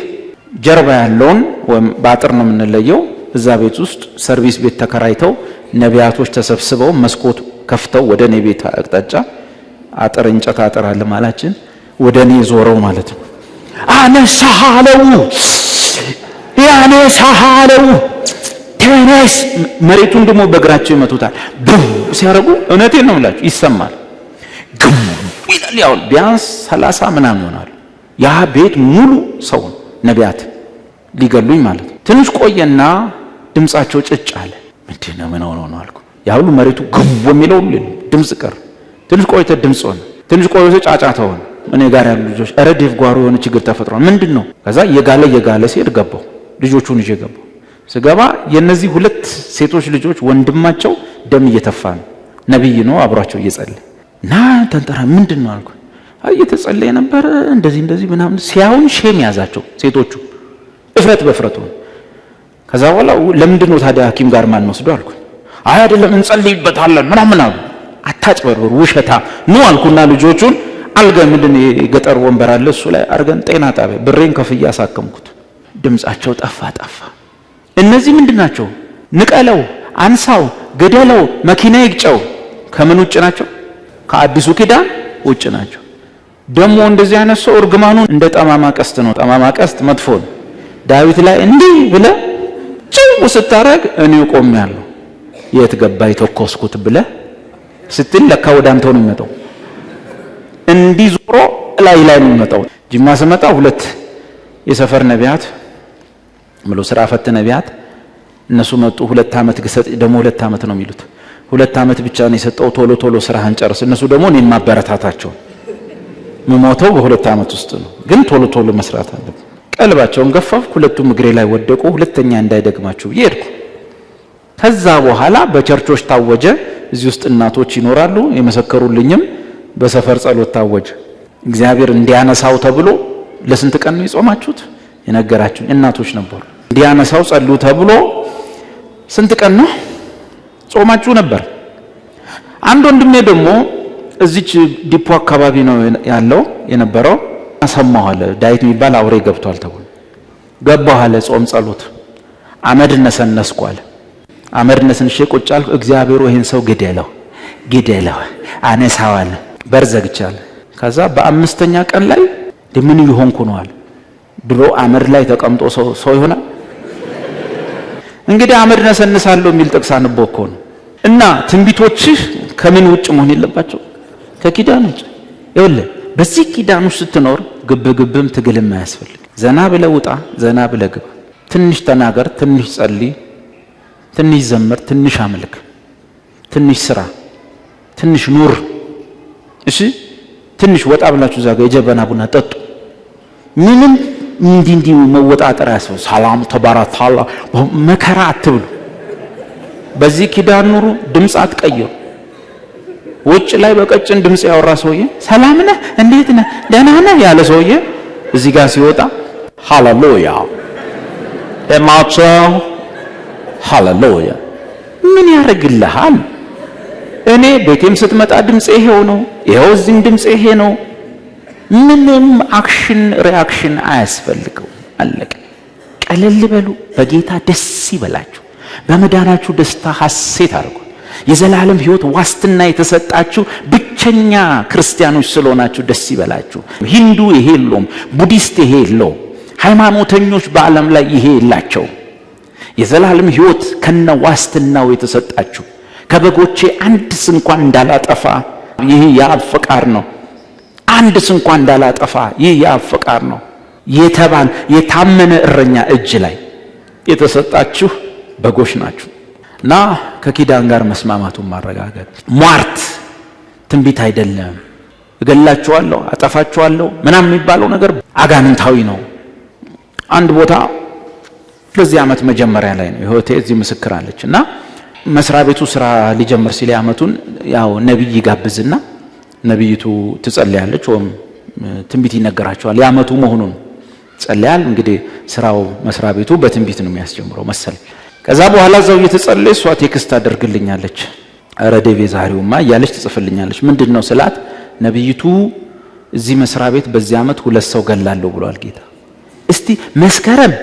ጀርባ ያለውን ወይም በአጥር ነው የምንለየው፣ እዛ ቤት ውስጥ ሰርቪስ ቤት ተከራይተው ነቢያቶች ተሰብስበው መስኮት ከፍተው ወደ እኔ ቤት አቅጣጫ አጥር እንጨት አጥር አለ ማላችን ወደ እኔ ዞረው ማለት ነው። አነሳሃለው ያነሳሃለው ተነስ። መሬቱን ደግሞ በእግራቸው ይመቱታል። ብው ሲያረጉ እውነቴን ነው የምላችሁ ይሰማል። ግም ይላል። ያው ቢያንስ 30 ምናምን ይሆናል። ያ ቤት ሙሉ ሰው ነቢያት ሊገሉኝ ማለት ነው። ትንሽ ቆየና ድምጻቸው ጭጭ አለ። ምንድነው ምን ሆኖ ነው አልኩ። ያ ሁሉ መሬቱ ግም የሚለው ድምጽ ቀር። ትንሽ ቆይቶ ድምጽ ሆነ። ትንሽ ቆይቶ ጫጫታ ሆነ። እኔ ጋር ያሉ ልጆች ኧረ ዴቭ ጓሮ የሆነ ችግር ተፈጥሯል ምንድነው? ከዛ የጋለ ሲሄድ ገባው። ልጆቹን ይዤ ገባው። ስገባ የነዚህ ሁለት ሴቶች ልጆች ወንድማቸው ደም እየተፋ ነው። ነብይ ነው አብሯቸው እየጸለየ እና ተንጠራ ምንድነው አልኩ። እየተጸለየ ነበር እንደዚህ ምናምን ሲያውን ሼም ያዛቸው ሴቶቹ እፍረት በፍረቱ። ከዛ በኋላ ለምንድነው ታዲያ ሐኪም ጋር ማን ወስዶ አልኩ። አይ አይደለም እንጸልይበታለን ምናምን አሉ። አታጭበርብሩ ውሸታ ነው አልኩና ልጆቹን አልጋ ምንድነው የገጠር ወንበር አለ እሱ ላይ አርገን ጤና ጣቢያ ብሬን ከፍያ አሳከምኩት። ድምጻቸው ጠፋ። እነዚህ ምንድናቸው? ንቀለው፣ አንሳው፣ ገደለው፣ መኪና ይግጨው ከምን ውጭ ናቸው? ከአዲሱ ኪዳን ውጭ ናቸው። ደሞ እንደዚህ አይነት ሰው እርግማኑን እንደ ጠማማ ቀስት ነው። ጠማማ ቀስት መጥፎ ነው። ዳዊት ላይ እንዲህ ብለ ጭው ስታረግ እኔ ቆሜያለሁ የት ገባ የተኮስኩት ብለ ስትል ለካ ወደ አንተ ነው የሚመጣው። እንዲህ ዞሮ ላይ ነው የሚመጣው። ጅማ ስመጣ ሁለት የሰፈር ነቢያት ምሎ ስራ ፈት ነቢያት እነሱ መጡ። 2 ዓመት ግሰጥ ደግሞ 2 ዓመት ነው የሚሉት። 2 ዓመት ብቻ ነው የሰጠው ቶሎ ስራህን ጨርስ። እነሱ ደግሞ እኔን ማበረታታቸው መሞተው በ2 ዓመት ውስጥ ነው ግን ቶሎ መስራት አለብኝ። ቀልባቸውን ገፋፍኩ። ሁለቱም እግሬ ላይ ወደቁ። ሁለተኛ እንዳይደግማችሁ ብዬ ሄድኩ። ከዛ በኋላ በቸርቾች ታወጀ። እዚህ ውስጥ እናቶች ይኖራሉ የመሰከሩልኝም። በሰፈር ጸሎት ታወጀ። እግዚአብሔር እንዲያነሳው ተብሎ ለስንት ቀን ነው የጾማችሁት የነገራችሁኝ እናቶች ነበሩ። እንዲያነሳው ጸልዩ ተብሎ ስንት ቀን ነው ጾማችሁ ነበር። አንድ ወንድሜ ደግሞ እዚች ዲፖ አካባቢ ነው ያለው የነበረው። ሰማሁ አለ ዳዊት የሚባል አውሬ ገብቷል ተብሎ ገባሁ አለ ጾም ጸሎት። አመድ ነሰነስኩ አለ። አመድ ነስንሼ ቁጭ አልኩ። እግዚአብሔር ይሄን ሰው ግደለው አነሳዋል በርዘግቻለሁ። ከዛ በ5ኛ ቀን ላይ ምን ይሆንኩ ነው አለ። ድሮ አመድ ላይ ተቀምጦ ሰው ይሆናል እንግዲህ አመድ ነሰንሳለሁ የሚል ጥቅስ አንቦኮ ነው። እና ትንቢቶችህ ከምን ውጭ መሆን የለባቸው? ከኪዳን ውጭ። ይኸውልህ በዚህ ኪዳን ውስጥ ስትኖር ግብግብም ትግልም አያስፈልግ። ዘና ብለህ ውጣ፣ ዘና ብለህ ግባ። ትንሽ ተናገር፣ ትንሽ ጸልይ፣ ትንሽ ዘምር፣ ትንሽ አምልክ፣ ትንሽ ስራ፣ ትንሽ ኑር። እሺ ትንሽ ወጣ ብላችሁ እዛ ጋር የጀበና ቡና ጠጡ። ምንም እንዲህ መወጣጠር ያስፈልግ። ሰላም ተባረካላ መከራ አትብሉ። በዚህ ኪዳን ኑሩ። ድምጽ አትቀይሩ። ውጭ ላይ በቀጭን ድምጽ ያወራ ሰውዬ ሰላም ነህ እንዴት ነህ ደህና ነህ ያለ ሰውዬ እዚህ ጋር ሲወጣ ሃሌሉያ ደማቸው ሃሌሉያ ምን ያደርግልሃል? እኔ ቤቴም ስትመጣ ድምጽ ይሄው ነው፣ ይሄው እዚህም ድምጽ ይሄ ነው። ምንም አክሽን ሪአክሽን አያስፈልገው። አለቀ። ቀለል በሉ። በጌታ ደስ ይበላችሁ። በመዳናችሁ ደስታ ሐሴት አድርጉ። የዘላለም ሕይወት ዋስትና የተሰጣችሁ ብቸኛ ክርስቲያኖች ስለሆናችሁ ደስ ይበላችሁ። ሂንዱ ይሄ የለውም፣ ቡዲስት ይሄ የለውም፣ ሃይማኖተኞች በዓለም ላይ ይሄ የላቸው። የዘላለም ሕይወት ከነ ዋስትናው የተሰጣችሁ ከበጎቼ አንድስ እንኳን እንዳላጠፋ ይህ የአብ ፈቃድ ነው። አንድስ እንኳን እንዳላጠፋ ይህ የአብ ፈቃድ ነው የተባል የታመነ እረኛ እጅ ላይ የተሰጣችሁ በጎች ናችሁ። እና ከኪዳን ጋር መስማማቱን ማረጋገጥ። ሟርት ትንቢት አይደለም። እገላችኋለሁ፣ አጠፋችኋለሁ ምናምን የሚባለው ነገር አጋንንታዊ ነው። አንድ ቦታ በዚህ ዓመት መጀመሪያ ላይ ነው ህይወቴ እዚህ ምስክር አለች። እና መስሪያ ቤቱ ስራ ሊጀምር ሲል ዓመቱን ያው ነብይ ጋብዝና ነብይቱ ትጸልያለች ወይም ትንቢት ይነገራቸዋል። የዓመቱ መሆኑን ጸልያል። እንግዲህ ስራው መስሪያ ቤቱ በትንቢት ነው የሚያስጀምረው መሰል። ከዛ በኋላ እዛው እየተጸለየ እሷ ቴክስት አደርግልኛለች። አረ ዴቪ ዛሬውማ እያለች ትጽፍልኛለች። ምንድነው ስላት ነብይቱ እዚህ መስሪያ ቤት በዚህ ዓመት 2 ሰው ገላለሁ ብሏል ጌታ። እስቲ መስከረም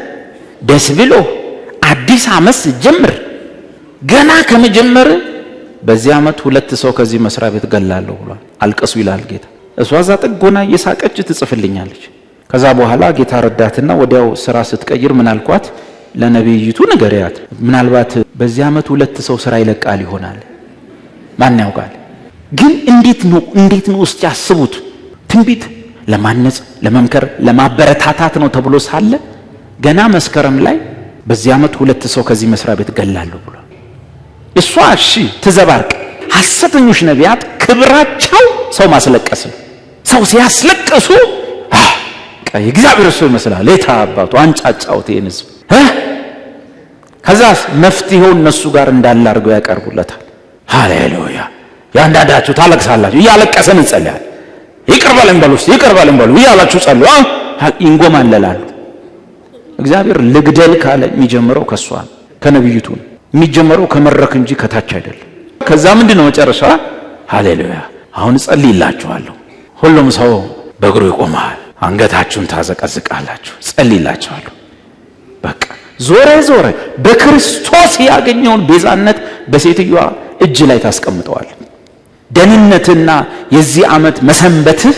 ደስ ብሎ አዲስ ዓመት ጀምር ገና ከመጀመር በዚህ ዓመት 2 ሰው ከዚህ መስሪያ ቤት ገላለሁ ብሏል። አልቀሱ ይላል ጌታ። እሷ እዛ ጥጎና እየሳቀች ትጽፍልኛለች። ከዛ በኋላ ጌታ ረዳትና ወዲያው ስራ ስትቀይር ምን አልኳት? ለነብይቱ ንገሪያት፣ ምናልባት በዚህ ዓመት 2 ሰው ስራ ይለቃል ይሆናል፣ ማን ያውቃል። ግን እንዴት ነው እስቲ ያስቡት። ትንቢት ለማነጽ ለመምከር ለማበረታታት ነው ተብሎ ሳለ ገና መስከረም ላይ በዚህ ዓመት 2 ሰው ከዚህ መስሪያ ቤት ገላለሁ ብሏል። እሷ እሺ ትዘባርቅ። ሐሰተኞች ነቢያት ክብራቸው ሰው ማስለቀስ ነው። ሰው ሲያስለቅሱ የእግዚአብሔር ሰው ይመስላል። ለታ አባቱ አንጫጫውት ይሄን ህዝብ ከዛስ መፍትሄው እነሱ ጋር እንዳለ አድርገው ያቀርቡለታል። ሃሌሉያ! ያንዳንዳችሁ ታለቅሳላችሁ፣ እያለቀሰን እንጸልያለን። ይቅር በለን በሉ እያላችሁ ጸልዩ። ይንጎማለላሉ። እግዚአብሔር ልግደል ካለ የሚጀምረው ከሷ ከነብይቱ ነው። የሚጀምረው ከመድረክ እንጂ ከታች አይደለም። ከዛ ምንድነው መጨረሻ? ሃሌሉያ! አሁን ጸልይላችኋለሁ። ሁሉም ሰው በእግሩ ይቆማል። አንገታችሁን ታዘቀዝቃላችሁ። ጸልይላችኋለሁ። በቃ ዞረ በክርስቶስ ያገኘውን ቤዛነት በሴትዮዋ እጅ ላይ ታስቀምጠዋል። ደህንነትና የዚህ ዓመት መሰንበትህ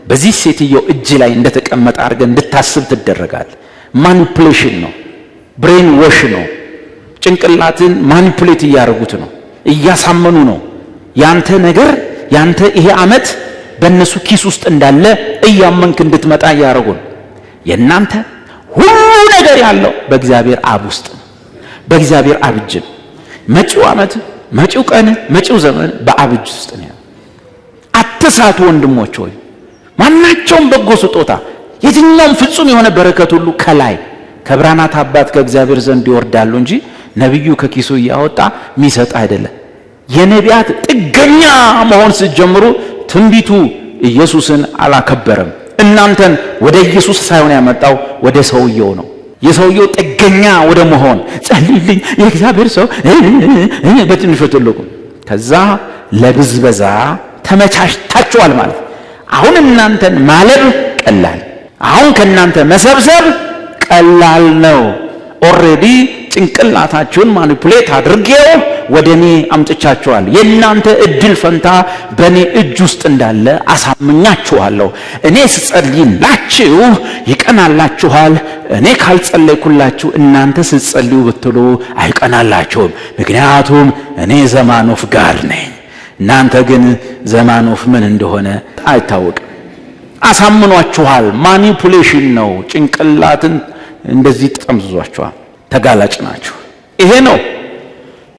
በዚህ ሴትዮ እጅ ላይ እንደተቀመጠ አድርገህ እንድታስብ ትደረጋል። ማኒፑሌሽን ነው፣ ብሬን ወሽ ነው። ጭንቅላትን ማኒፑሌት እያደረጉት ነው፣ እያሳመኑ ነው። ያንተ ነገር ያንተ ይሄ ዓመት በእነሱ ኪስ ውስጥ እንዳለ እያመንክ እንድትመጣ እያደረጉ ነው። የእናንተ ሁሉ ነገር ያለው በእግዚአብሔር አብ ውስጥ ነው፣ በእግዚአብሔር አብ እጅ ነው። መጪው ዓመት፣ መጪው ቀን፣ መጪው ዘመን በአብ እጅ ውስጥ ነው። አትሳቱ ወንድሞች ሆይ። ማናቸውም በጎ ስጦታ የትኛውም ፍጹም የሆነ በረከት ሁሉ ከላይ ከብርሃናት አባት ከእግዚአብሔር ዘንድ ይወርዳሉ እንጂ ነብዩ ከኪሱ እያወጣ የሚሰጥ አይደለም። የነቢያት ጥገኛ መሆን ስትጀምሩ ትንቢቱ ኢየሱስን አላከበረም። እናንተን ወደ ኢየሱስ ሳይሆን ያመጣው ወደ ሰውየው ነው። የሰውየው ጥገኛ ወደ መሆን ጸልይልኝ የእግዚአብሔር ሰው በትንሹ ትልቁ። ከዛ ለብዝበዛ ተመቻችታችኋል ማለት። አሁን እናንተን ማለብ ቀላል፣ አሁን ከእናንተ መሰብሰብ ቀላል ነው። ኦሬዲ ጭንቅላታችሁን ማኒፑሌት አድርጌው ወደኔ አምጥቻችኋል። የእናንተ እድል ፈንታ በኔ እጅ ውስጥ እንዳለ አሳምኛችኋለሁ። እኔ ስጸልይላችሁ ይቀናላችኋል። እኔ ካልጸለይኩላችሁ እናንተ ስትጸልዩ ብትሉ አይቀናላችሁም። ምክንያቱም እኔ ዘማኖፍ ጋር ነኝ። እናንተ ግን ዘማኖፍ ምን እንደሆነ አይታወቅም። አሳምኗችኋል። ማኒፑሌሽን ነው። ጭንቅላትን እንደዚህ ጠምዝዟችኋል። ተጋላጭ ናችሁ። ይሄ ነው